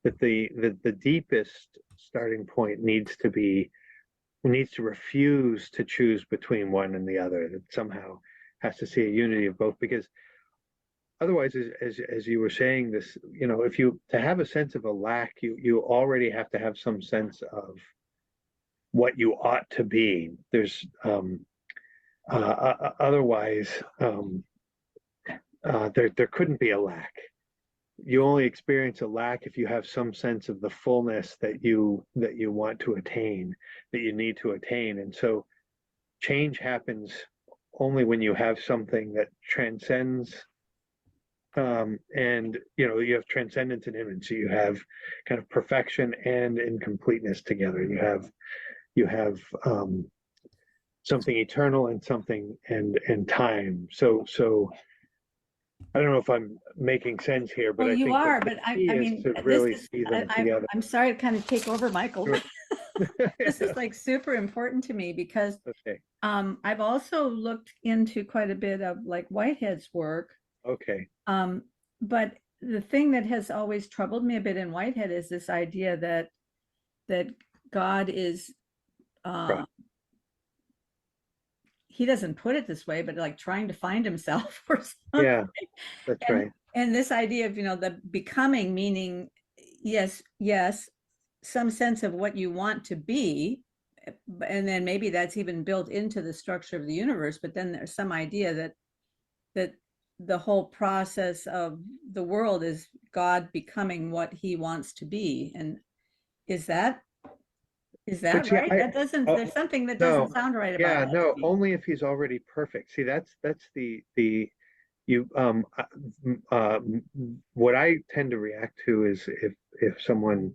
the deepest starting point needs to refuse to choose between one and the other. That somehow has to see a unity of both, because otherwise, as you were saying this, if you to have a sense of a lack, you already have to have some sense of what you ought to be. There's otherwise there couldn't be a lack. You only experience a lack if you have some sense of the fullness that you want to attain, that you need to attain. And so change happens only when you have something that transcends, and you have transcendence and image. So you have kind of perfection and incompleteness together. You have something eternal and something and time. So I don't know if I'm making sense here, but well, I you think are, the but I key is mean, to really see them together. I'm sorry to kind of take over, Michael. Sure. This is like super important to me because Okay. I've also looked into quite a bit of like Whitehead's work. Okay. But the thing that has always troubled me a bit in Whitehead is this idea that God is Right. he doesn't put it this way, but like trying to find himself or something. Yeah, that's right. And this idea of, the becoming, meaning, yes, some sense of what you want to be. And then maybe that's even built into the structure of the universe, but then there's some idea that the whole process of the world is God becoming what he wants to be. And is that But right? That doesn't, there's something that doesn't sound right about Yeah, that. no, only if he's already perfect. See, that's the you what I tend to react to is if someone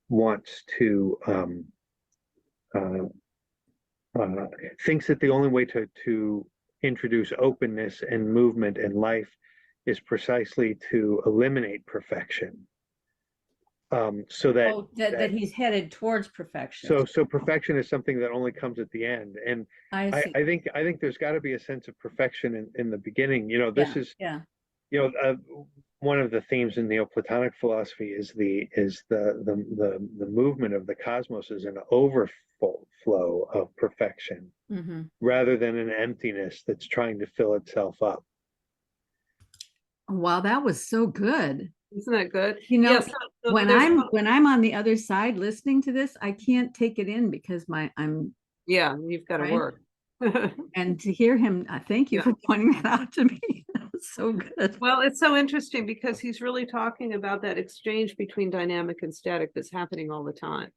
wants to thinks that the only way to introduce openness and movement and life is precisely to eliminate perfection. So that, that he's headed towards perfection. So perfection is something that only comes at the end. And I think there's got to be a sense of perfection in the beginning. This is one of the themes in Neoplatonic philosophy is the movement of the cosmos is an overflow of perfection rather than an emptiness that's trying to fill itself up. Wow, that was so good. Isn't that good? So when I'm on the other side listening to this, I can't take it in because you've got to work. And to hear him, thank you for pointing that out to me. That was so good. Well, it's so interesting because he's really talking about that exchange between dynamic and static that's happening all the time.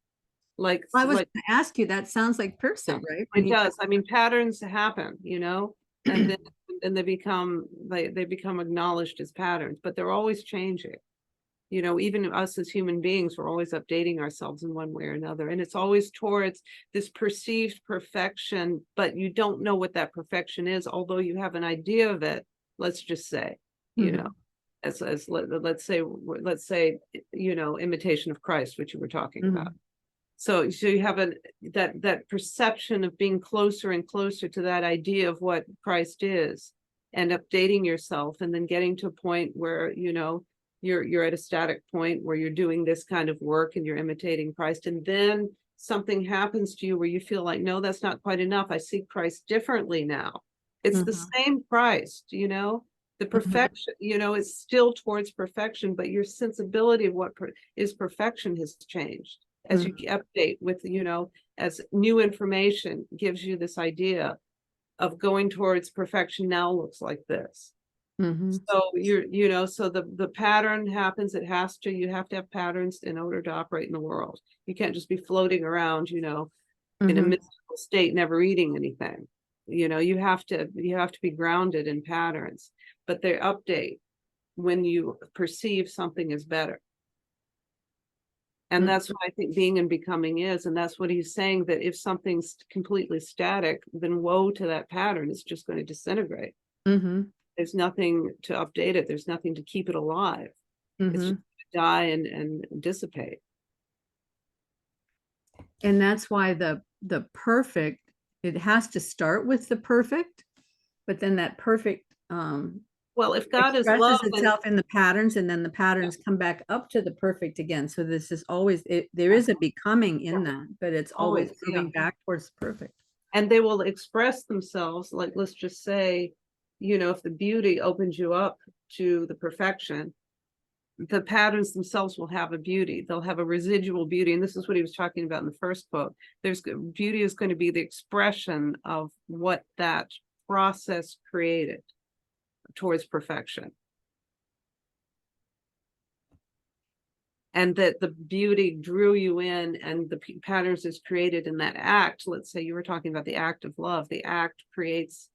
I was going to ask you, that sounds like Pirsig, right? It does. I mean, patterns happen, and then and they become acknowledged as patterns, but they're always changing. Even us as human beings, we're always updating ourselves in one way or another. And it's always towards this perceived perfection, but you don't know what that perfection is, although you have an idea of it, let's just say, let's say, imitation of Christ, which you were talking about. So you have that perception of being closer and closer to that idea of what Christ is, and updating yourself, and then getting to a point where, you're at a static point where you're doing this kind of work and you're imitating Christ. And then something happens to you where you feel like, no, that's not quite enough. I see Christ differently now. It's the same Christ, the perfection, it's still towards perfection, but your sensibility of what is perfection has changed as you update with, as new information gives you this idea of going towards perfection now looks like this. So so the pattern happens, you have to have patterns in order to operate in the world. You can't just be floating around, in a mystical state, never eating anything. You have to be grounded in patterns, but they update when you perceive something is better. And that's what I think being and becoming is. And that's what he's saying, that if something's completely static, then woe to that pattern. It's just going to disintegrate. There's nothing to update it. There's nothing to keep it alive. It's just going to die and dissipate. And that's why the perfect, it has to start with the perfect, but then that perfect well, if God is expresses love itself in the patterns, and then the patterns come back up to the perfect again. So this is always, there is a becoming in that, but it's always moving back towards perfect. And they will express themselves, like, let's just say, if the beauty opens you up to the perfection, the patterns themselves will have a beauty. They'll have a residual beauty. And this is what he was talking about in the first quote. Beauty is going to be the expression of what that process created towards perfection. And that the beauty drew you in, and the patterns is created in that act. Let's say you were talking about the act of love. The act creates,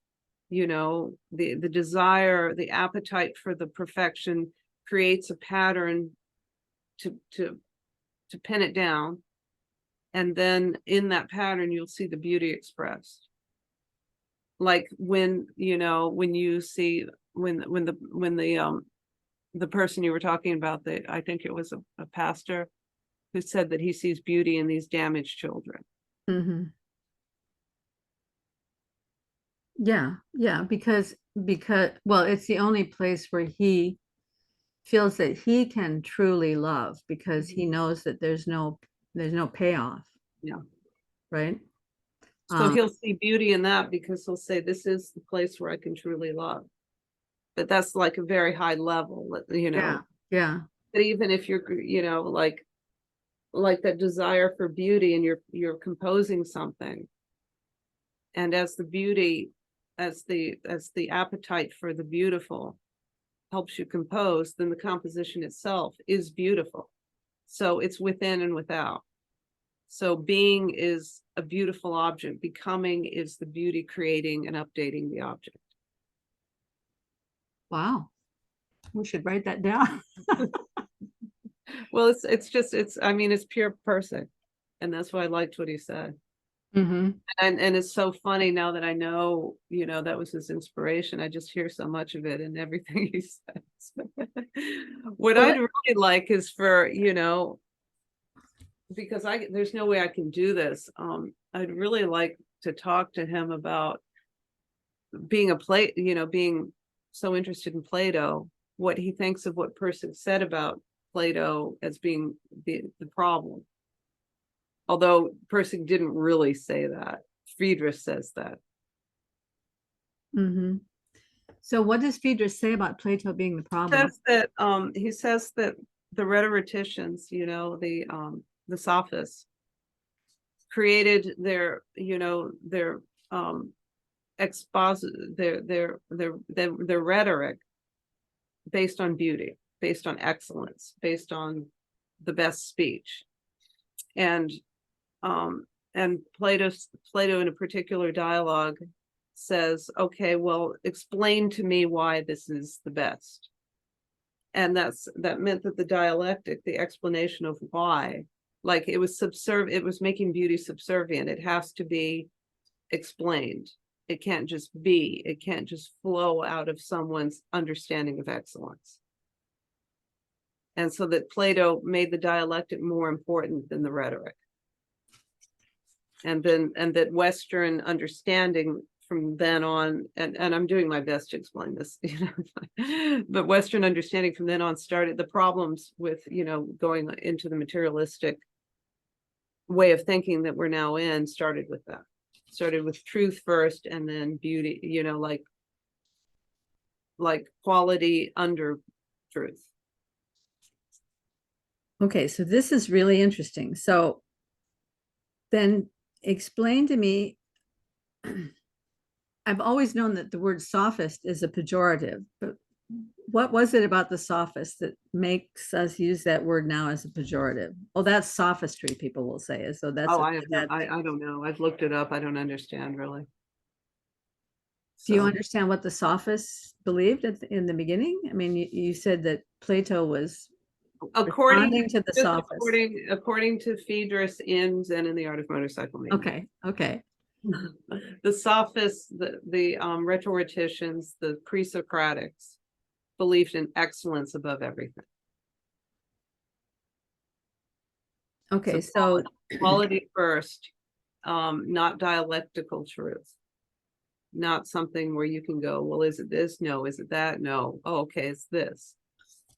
the desire, the appetite for the perfection creates a pattern to pin it down. And then in that pattern, you'll see the beauty expressed. Like when you see, when the person you were talking about, I think it was a pastor who said that he sees beauty in these damaged children. Yeah, because well, it's the only place where he feels that he can truly love, because he knows that there's no payoff. Right. So he'll see beauty in that, because he'll say, this is the place where I can truly love. But that's like a very high level, Yeah. But even if you're, like that desire for beauty, and you're composing something, and as the beauty, as the appetite for the beautiful helps you compose, then the composition itself is beautiful. So it's within and without. So being is a beautiful object. Becoming is the beauty creating and updating the object. Wow. We should write that down. Well, it's pure Pirsig. And that's why I liked what he said. And it's so funny now that I know, that was his inspiration. I just hear so much of it in everything he says. What I'd really like is for, because there's no way I can do this. I'd really like to talk to him about being being so interested in Plato, what he thinks of what Pirsig said about Plato as being the problem. Although Pirsig didn't really say that. Friedrich says that. So what does Friedrich say about Plato being the problem? He says that the rhetoricians, the Sophists, created their rhetoric based on beauty, based on excellence, based on the best speech. And Plato in a particular dialogue says, okay, well, explain to me why this is the best. And that meant that the dialectic, the explanation of why, like it was making beauty subservient. It has to be explained. It can't just be, it can't just flow out of someone's understanding of excellence. And so that Plato made the dialectic more important than the rhetoric. And that Western understanding from then on, and I'm doing my best to explain this, but Western understanding from then on started the problems with, going into the materialistic way of thinking that we're now in, started with that. Started with truth first, and then beauty, like quality under truth. Okay, so this is really interesting. So then explain to me, I've always known that the word sophist is a pejorative, but what was it about the Sophists that makes us use that word now as a pejorative? Oh, that's sophistry, people will say. So that's Oh, I don't know. I've looked it up. I don't understand really. Do you So, understand what the Sophists believed in the beginning? I mean, you said that Plato was responding to the Sophists. according to Phaedrus in Zen and the Art of Motorcycle Making. Okay. The Sophists, the rhetoricians, the pre-Socratics believed in excellence above everything. Okay, so quality first, not dialectical truth. Not something where you can go, well, is it this? No. Is it that? No. Oh, okay, it's this.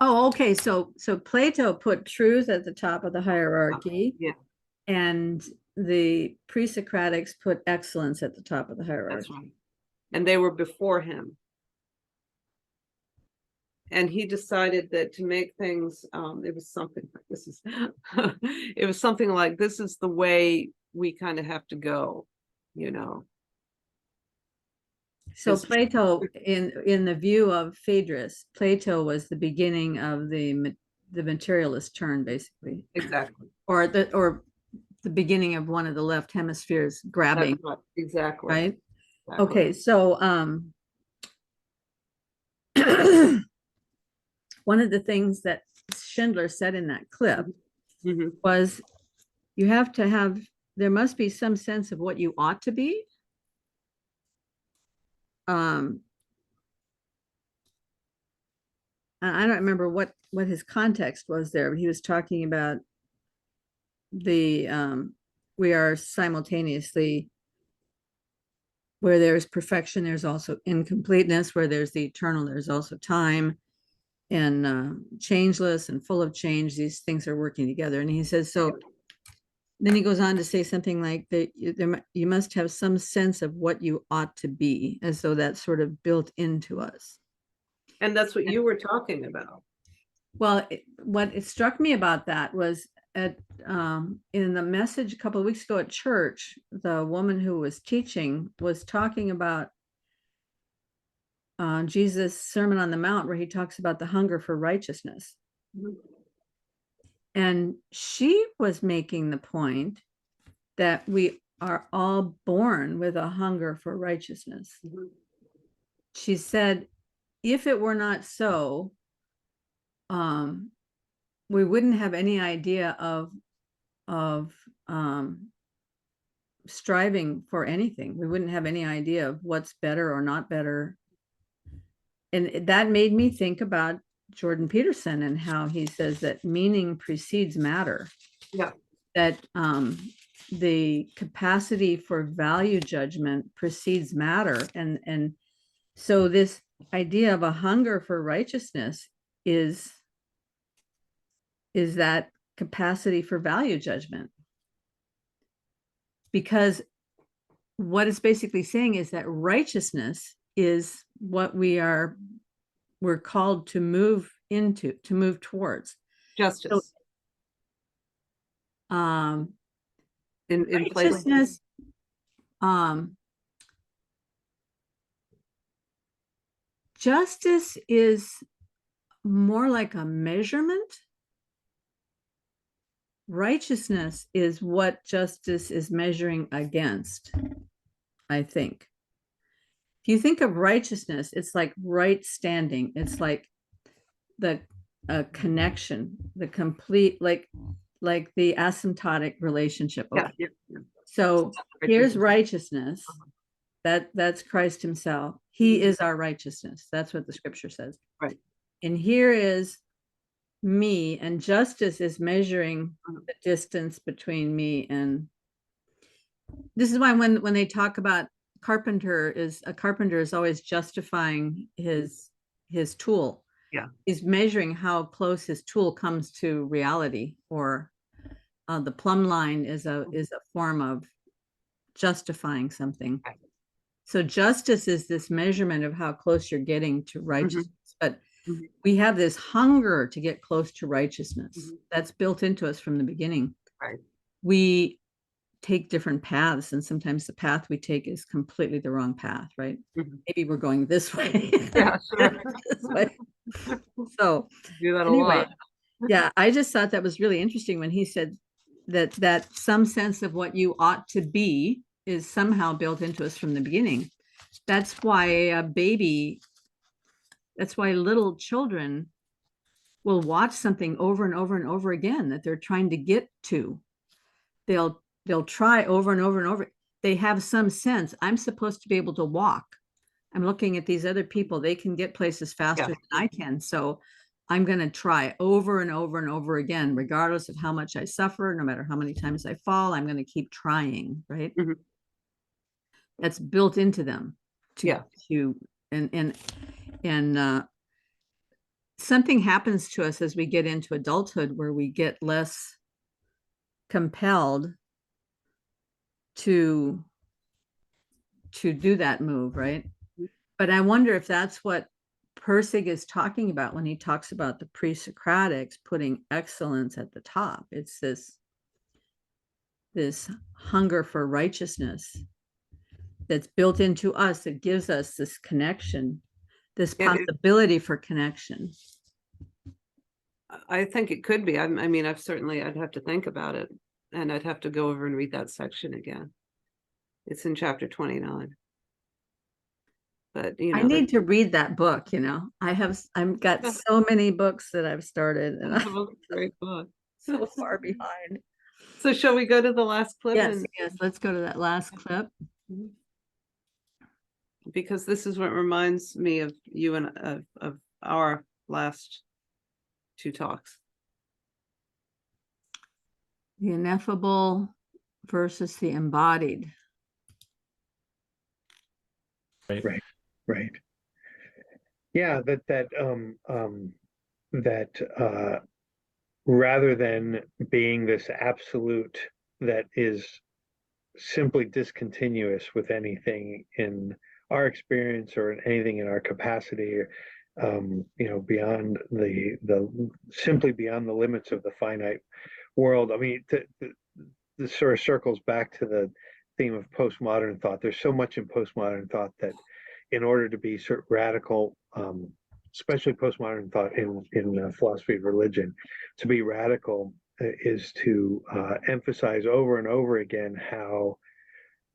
oh, okay. So Plato put truth at the top of the hierarchy. Yeah. And the pre-Socratics put excellence at the top of the hierarchy. That's right. And they were before him. And he decided that to make things, it was something like this is, it was something like this is the way we kind of have to go, you know. So Plato, in the view of Phaedrus, Plato was the beginning of the materialist turn, basically. Exactly. Or the beginning of one of the left hemispheres grabbing. Right. Exactly. Right. Exactly. Okay, so one of the things that Schindler said in that clip was you have to have, there must be some sense of what you ought to be. I don't remember what his context was there, but he was talking about the we are simultaneously, where there's perfection, there's also incompleteness, where there's the eternal, there's also time, and changeless and full of change. These things are working together. And he says, so then he goes on to say something like that you must have some sense of what you ought to be, as though that's sort of built into us. And that's what you were talking about. Well, what it struck me about that was in the message a couple of weeks ago at church, the woman who was teaching was talking about Jesus' Sermon on the Mount, where he talks about the hunger for righteousness. And she was making the point that we are all born with a hunger for righteousness. She said, if it were not so, we wouldn't have any idea of striving for anything. We wouldn't have any idea of what's better or not better. And that made me think about Jordan Peterson and how he says that meaning precedes matter. Yeah. That the capacity for value judgment precedes matter. And so this idea of a hunger for righteousness is that capacity for value judgment. Because what it's basically saying is that righteousness is what we're called to move into, to move towards. Justice. So, in righteousness, justice is more like a measurement. Righteousness is what justice is measuring against, I think. If you think of righteousness, it's like right standing. It's like the connection, the complete, like the asymptotic relationship. Yeah. So here's righteousness. That's Christ himself. He is our righteousness. That's what the scripture says. Right. And here is me, and justice is measuring the distance between me and. This is why when they talk about a carpenter is always justifying his tool. Yeah. He's measuring how close his tool comes to reality, or the plumb line is a form of justifying something. Right. So justice is this measurement of how close you're getting to righteousness. But we have this hunger to get close to righteousness. That's built into us from the beginning. Right. We take different paths, and sometimes the path we take is completely the wrong path, right? Maybe we're going this way. Yeah, sure. This way. So Do that a anyway, lot. yeah, I just thought that was really interesting when he said that some sense of what you ought to be is somehow built into us from the beginning. That's why that's why little children will watch something over and over and over again that they're trying to get to. They'll try over and over and over. They have some sense, I'm supposed to be able to walk. I'm looking at these other people, they can get places faster than I can. So I'm going to try over and over and over again, regardless of how much I suffer, no matter how many times I fall, I'm going to keep trying, right? That's built into them. And something happens to us as we get into adulthood where we get less compelled to do that move, right? But I wonder if that's what Pirsig is talking about when he talks about the pre-Socratics putting excellence at the top. It's this hunger for righteousness that's built into us, that gives us this connection, this possibility for connection. I think it could be. I mean, I'd have to think about it, and I'd have to go over and read that section again. It's in chapter 29. But I need to read that book. I've got so many books that I've started, and I'm great book. So far behind. So shall we go to the last clip? Yes, let's go to that last clip. Because this is what reminds me of you and of our last two talks. The ineffable versus the embodied. Right. Yeah, that rather than being this absolute that is simply discontinuous with anything in our experience or anything in our capacity, beyond simply beyond the limits of the finite world. I mean, this sort of circles back to the theme of postmodern thought. There's so much in postmodern thought that in order to be sort of radical, especially postmodern thought in philosophy of religion, to be radical is to emphasize over and over again how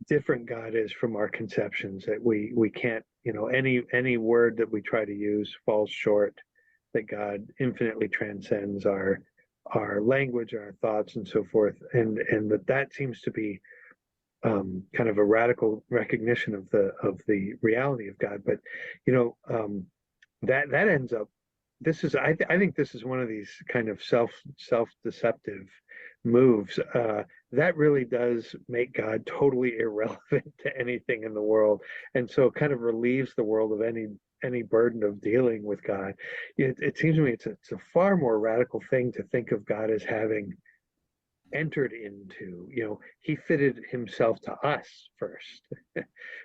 different God is from our conceptions, that we can't, any word that we try to use falls short, that God infinitely transcends our language, our thoughts, and so forth, and that seems to be kind of a radical recognition of the reality of God. But that ends up, I think this is one of these kind of self-deceptive moves that really does make God totally irrelevant to anything in the world, and so kind of relieves the world of any burden of dealing with God. It seems to me it's a far more radical thing to think of God as having entered into, he fitted himself to us first.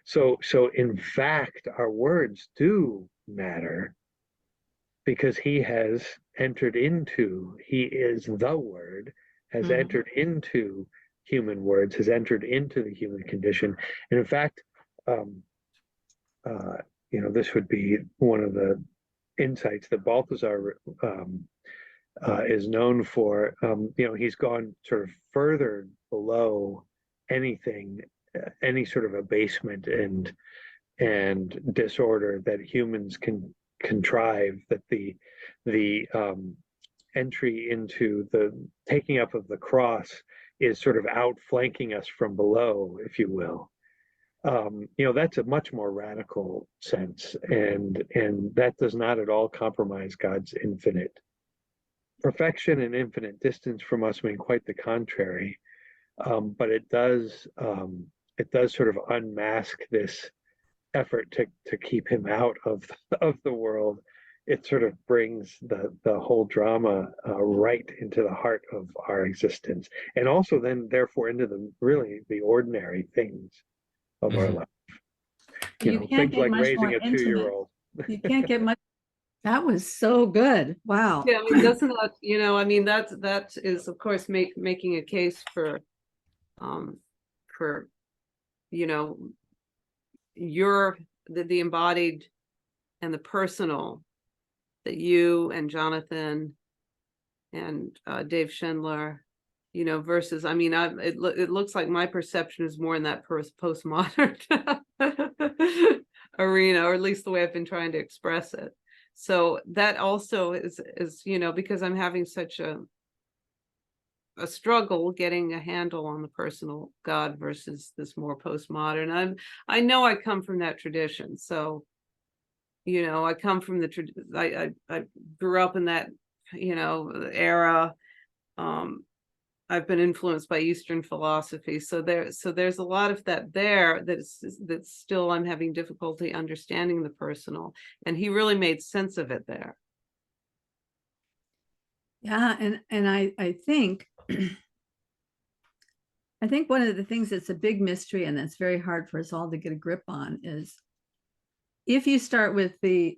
So in fact, our words do matter because he has entered into, he is the word, has entered into human words, has entered into the human condition. And in fact, this would be one of the insights that Balthasar is known for. He's gone sort of further below anything, any sort of abasement and disorder that humans can contrive, that the entry into the taking up of the cross is sort of outflanking us from below, if you will. That's a much more radical sense, and that does not at all compromise God's infinite perfection and infinite distance from us. Mean quite the contrary, but it does sort of unmask this effort to keep him out of the world. It sort of brings the whole drama right into the heart of our existence, and also then therefore into the ordinary things of our life. Things like raising a 2-year-old. You can't get much. That was so good. Wow. Yeah, I mean, doesn't that, that is of course making a case for for, you know, the embodied and the personal, that you and Jonathan and Dave Schindler, you know, versus, I mean, it looks like my perception is more in that postmodern arena, or at least the way I've been trying to express it. So that also is, you know, because I'm having such a struggle getting a handle on the personal God versus this more postmodern. I know I come from that tradition, so, you know, I come from I grew up in that, you know, era. I've been influenced by Eastern philosophy, so there's a lot of that there that's still I'm having difficulty understanding the personal, and he really made sense of it there. Yeah, and I think I think one of the things that's a big mystery and that's very hard for us all to get a grip on is, if you start with the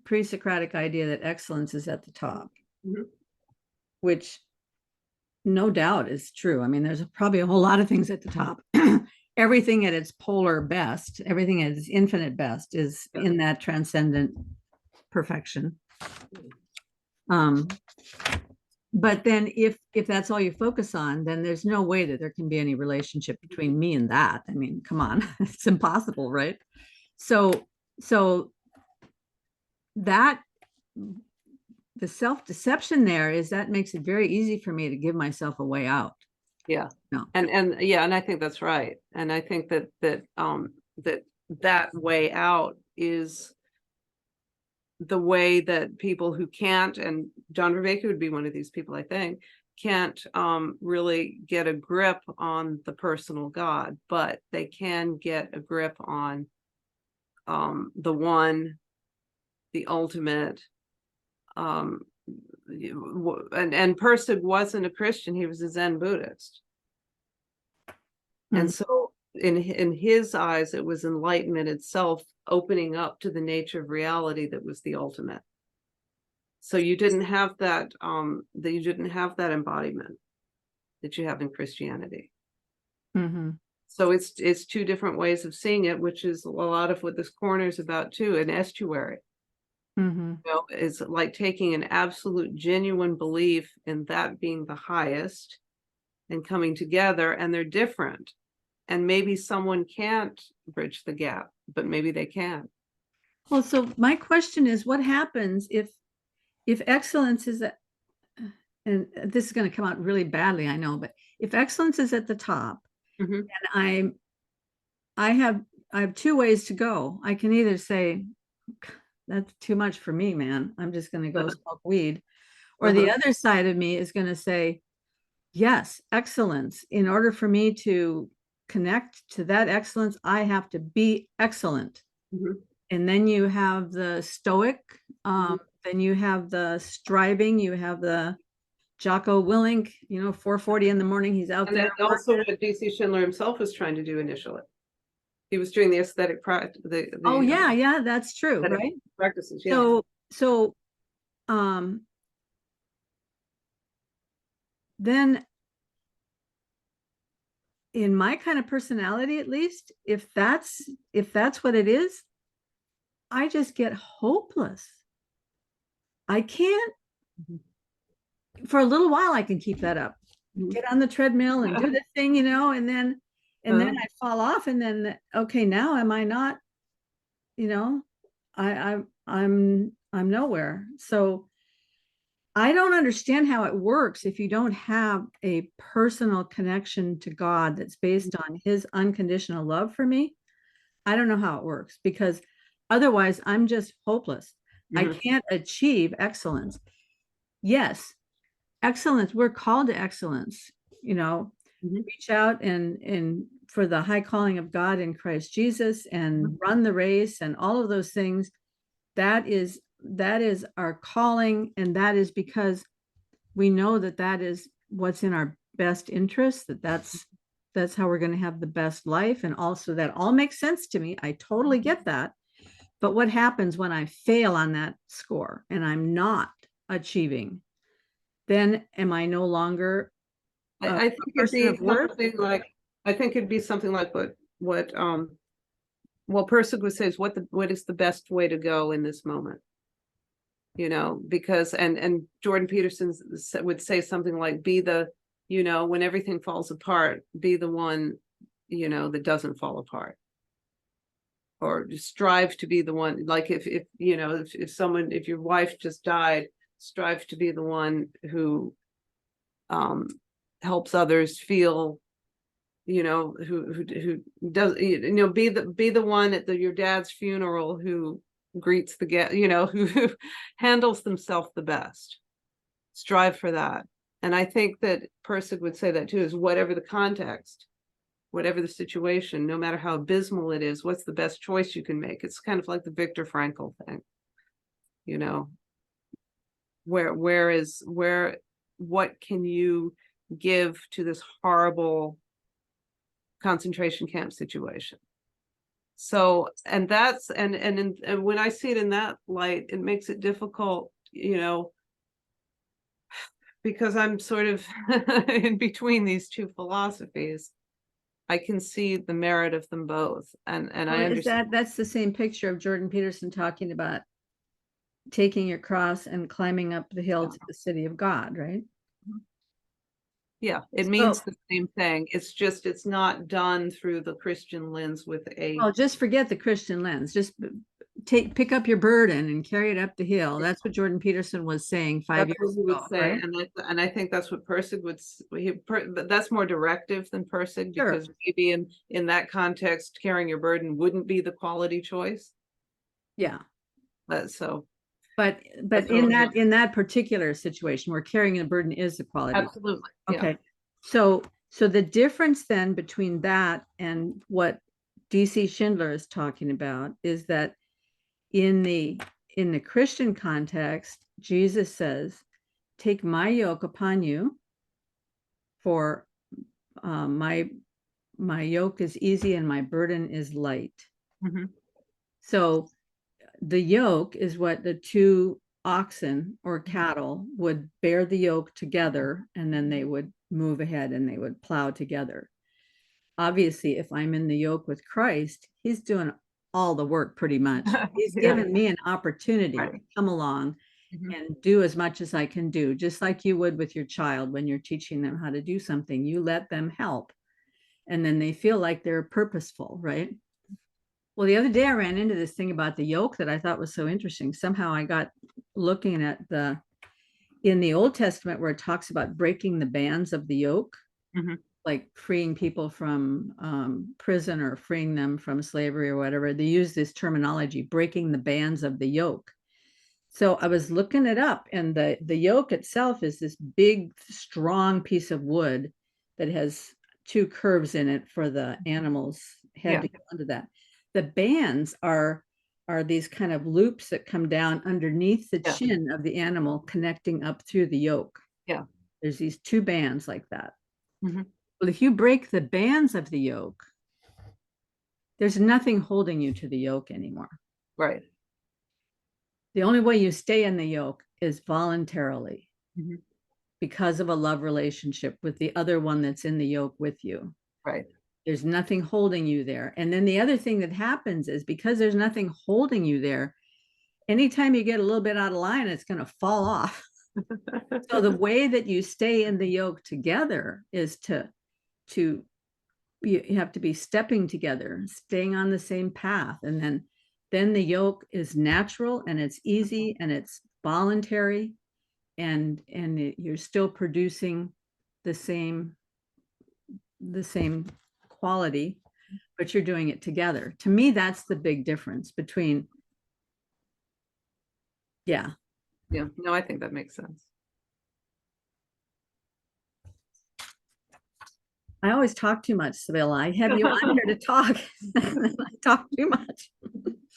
pre-Socratic idea that excellence is at the top, which no doubt is true. I mean, there's probably a whole lot of things at the top. Everything at its polar best, everything at its infinite best is in that transcendent perfection. But then if that's all you focus on, then there's no way that there can be any relationship between me and that. I mean, come on, it's impossible, right? So that the self-deception there is that makes it very easy for me to give myself a way out. Yeah. No. And yeah, and I think that's right. And I think that way out is the way that people who can't, and John Vervaeke would be one of these people, I think, can't really get a grip on the personal God, but they can get a grip on the one, the ultimate. And Pirsig wasn't a Christian, he was a Zen Buddhist. And so in his eyes, it was enlightenment itself opening up to the nature of reality that was the ultimate. So you didn't have that embodiment that you have in Christianity. So it's two different ways of seeing it, which is a lot of what this corner is about too, an estuary. You know, is like taking an absolute genuine belief in that being the highest and coming together, and they're different. And maybe someone can't bridge the gap, but maybe they can. Well, so my question is, what happens if excellence is at, and this is going to come out really badly, I know, but if excellence is at the top, and I have two ways to go. I can either say, that's too much for me, man, I'm just going to go smoke weed. Or the other side of me is going to say, yes, excellence. In order for me to connect to that excellence, I have to be excellent. And then you have the stoic, then you have the striving, you have the Jocko Willink, you know, 4:40 in the morning, he's out and there. And also what D C Schindler himself was trying to do initially. He was doing the aesthetic practice. Oh yeah, that's true, right? Practices, yeah. So then in my kind of personality, at least, if that's what it is, I just get hopeless. I can't, for a little while I can keep that up, get on the treadmill and do the thing, you know, and then I fall off, and then, okay, now am I not, you know, I'm nowhere. So I don't understand how it works if you don't have a personal connection to God that's based on his unconditional love for me. I don't know how it works, because otherwise I'm just hopeless. I can't achieve excellence. Yes, excellence, we're called to excellence, you know, reach out and for the high calling of God in Christ Jesus, and run the race and all of those things. That is our calling, and that is because we know that is what's in our best interest, that's how we're going to have the best life. And also that all makes sense to me. I totally get that. But what happens when I fail on that score and I'm not achieving? Then am I no longer I think it'd be something like I think it'd be something like what well, Pirsig would say is what is the best way to go in this moment? You know, because and Jordan Peterson would say something like, be the, you know, when everything falls apart, be the one, you know, that doesn't fall apart. Or just strive to be the one, like if you know, if your wife just died, strive to be the one who helps others feel, you know, who does, you know, be the one at your dad's funeral who greets the guest, you know, who handles themselves the best. Strive for that. And I think that Pirsig would say that too, is whatever the context, whatever the situation, no matter how abysmal it is, what's the best choice you can make? It's kind of like the Viktor Frankl thing, you know, what can you give to this horrible concentration camp situation? So, and that's, and when I see it in that light, it makes it difficult, you know, because I'm sort of in between these two philosophies. I can see the merit of them both. And I understand. That's the same picture of Jordan Peterson talking about taking your cross and climbing up the hill to the city of God, right? Yeah, it means the same thing. It's just, it's not done through the Christian lens with a. Well, just forget the Christian lens. Just pick up your burden and carry it up the hill. That's what Jordan Peterson was saying 5 years ago, right? And I think that's what Pirsig would. But that's more directive than Pirsig, because maybe in that context, carrying your burden wouldn't be the quality choice. Yeah. So. But in that particular situation where carrying the burden is the quality. Absolutely. Okay. Yeah. So the difference then between that and what D C Schindler is talking about is that in the Christian context, Jesus says, "Take my yoke upon you, for my yoke is easy and my burden is light." Mm-hmm. So the yoke is what the two oxen or cattle would bear the yoke together, and then they would move ahead and they would plow together. Obviously, if I'm in the yoke with Christ, he's doing all the work pretty much. He's given me an opportunity to come along and do as much as I can do, just like you would with your child when you're teaching them how to do something. You let them help, and then they feel like they're purposeful, right? Well, the other day I ran into this thing about the yoke that I thought was so interesting. Somehow I got looking at in the Old Testament where it talks about breaking the bands of the yoke, like freeing people from prison or freeing them from slavery or whatever. They use this terminology, breaking the bands of the yoke. So I was looking it up, and the yoke itself is this big, strong piece of wood that has two curves in it for the animal's head to go under that. The bands are these kind of loops that come down underneath the chin of the animal, connecting up through the yoke. Yeah. There's these two bands like that. Well, if you break the bands of the yoke, there's nothing holding you to the yoke anymore. Right. The only way you stay in the yoke is voluntarily, because of a love relationship with the other one that's in the yoke with you. Right. There's nothing holding you there. And then the other thing that happens is, because there's nothing holding you there, anytime you get a little bit out of line, it's going to fall off. So the way that you stay in the yoke together is you have to be stepping together, staying on the same path. And then the yoke is natural and it's easy and it's voluntary, and you're still producing the same quality, but you're doing it together. To me, that's the big difference between. Yeah. No, I think that makes sense. I always talk too much, Sevilla. I have you on here to talk. I talk too much.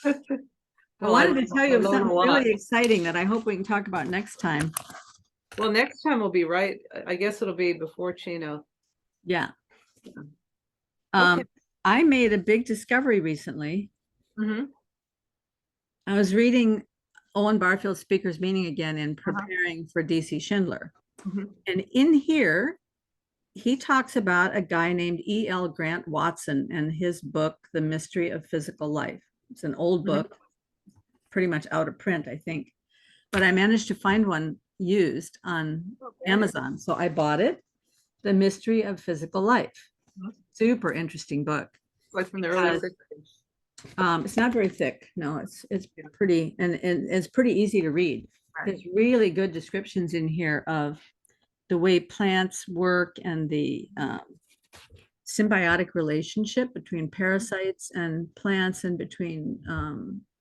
I wanted to tell you something really exciting that I hope we can talk about next time. Well, next time will be right. I guess it'll be before Chino. Yeah. I made a big discovery recently. I was reading Owen Barfield's Speaker's Meaning again and preparing for D C Schindler. And in here, he talks about a guy named E.L. Grant Watson and his book, The Mystery of Physical Life. It's an old book, pretty much out of print, I think. But I managed to find one used on Amazon. So I bought it, The Mystery of Physical Life. Super interesting book. Like from the early 60s. It's not very thick. No, it's pretty, and it's pretty easy to read. There's really good descriptions in here of the way plants work and the symbiotic relationship between parasites and plants and between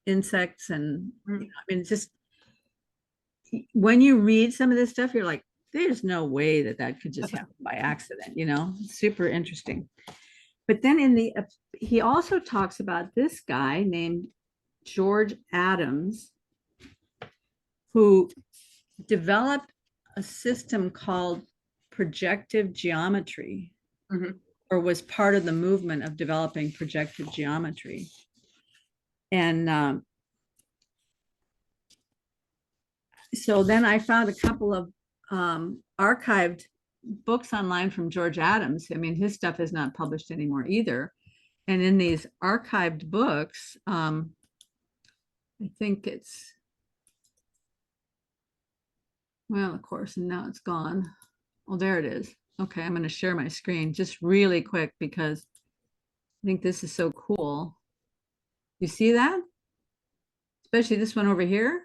insects. And I mean, it's just, when you read some of this stuff, you're like, there's no way that that could just happen by accident, you know, super interesting. But then he also talks about this guy named George Adams, who developed a system called projective geometry, or was part of the movement of developing projective geometry. And so then I found a couple of archived books online from George Adams. I mean, his stuff is not published anymore either. And in these archived books, I think it's, well, of course, and now it's gone. Oh, there it is. Okay, I'm going to share my screen just really quick because I think this is so cool. You see that? Especially this one over here.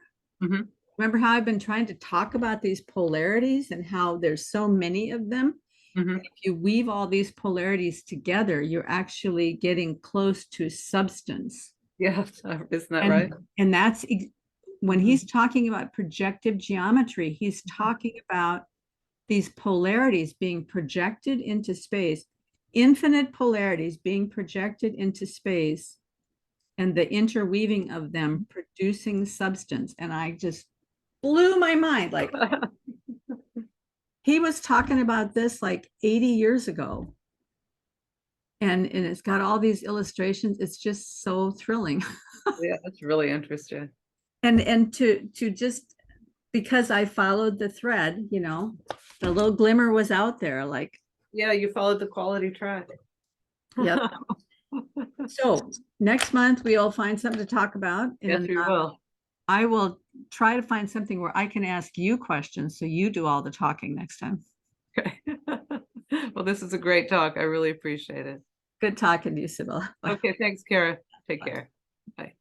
Remember how I've been trying to talk about these polarities and how there's so many of them? If you weave all these polarities together, you're actually getting close to substance. Yeah, isn't that right? And that's when he's talking about projective geometry, he's talking about these polarities being projected into space, infinite polarities being projected into space, and the interweaving of them producing substance. And I just blew my mind. Like, he was talking about this like 80 years ago. And it's got all these illustrations. It's just so thrilling. Yeah, that's really interesting. And to just, because I followed the thread, you know, the little glimmer was out there, like. Yeah, you followed the quality track. Yep. So next month we'll find something to talk about. Yes, And we will. I will try to find something where I can ask you questions so you do all the talking next time. Okay. Well, this is a great talk. I really appreciate it. Good talking to you, Sevilla. Okay, thanks, Kara. Take care. Bye.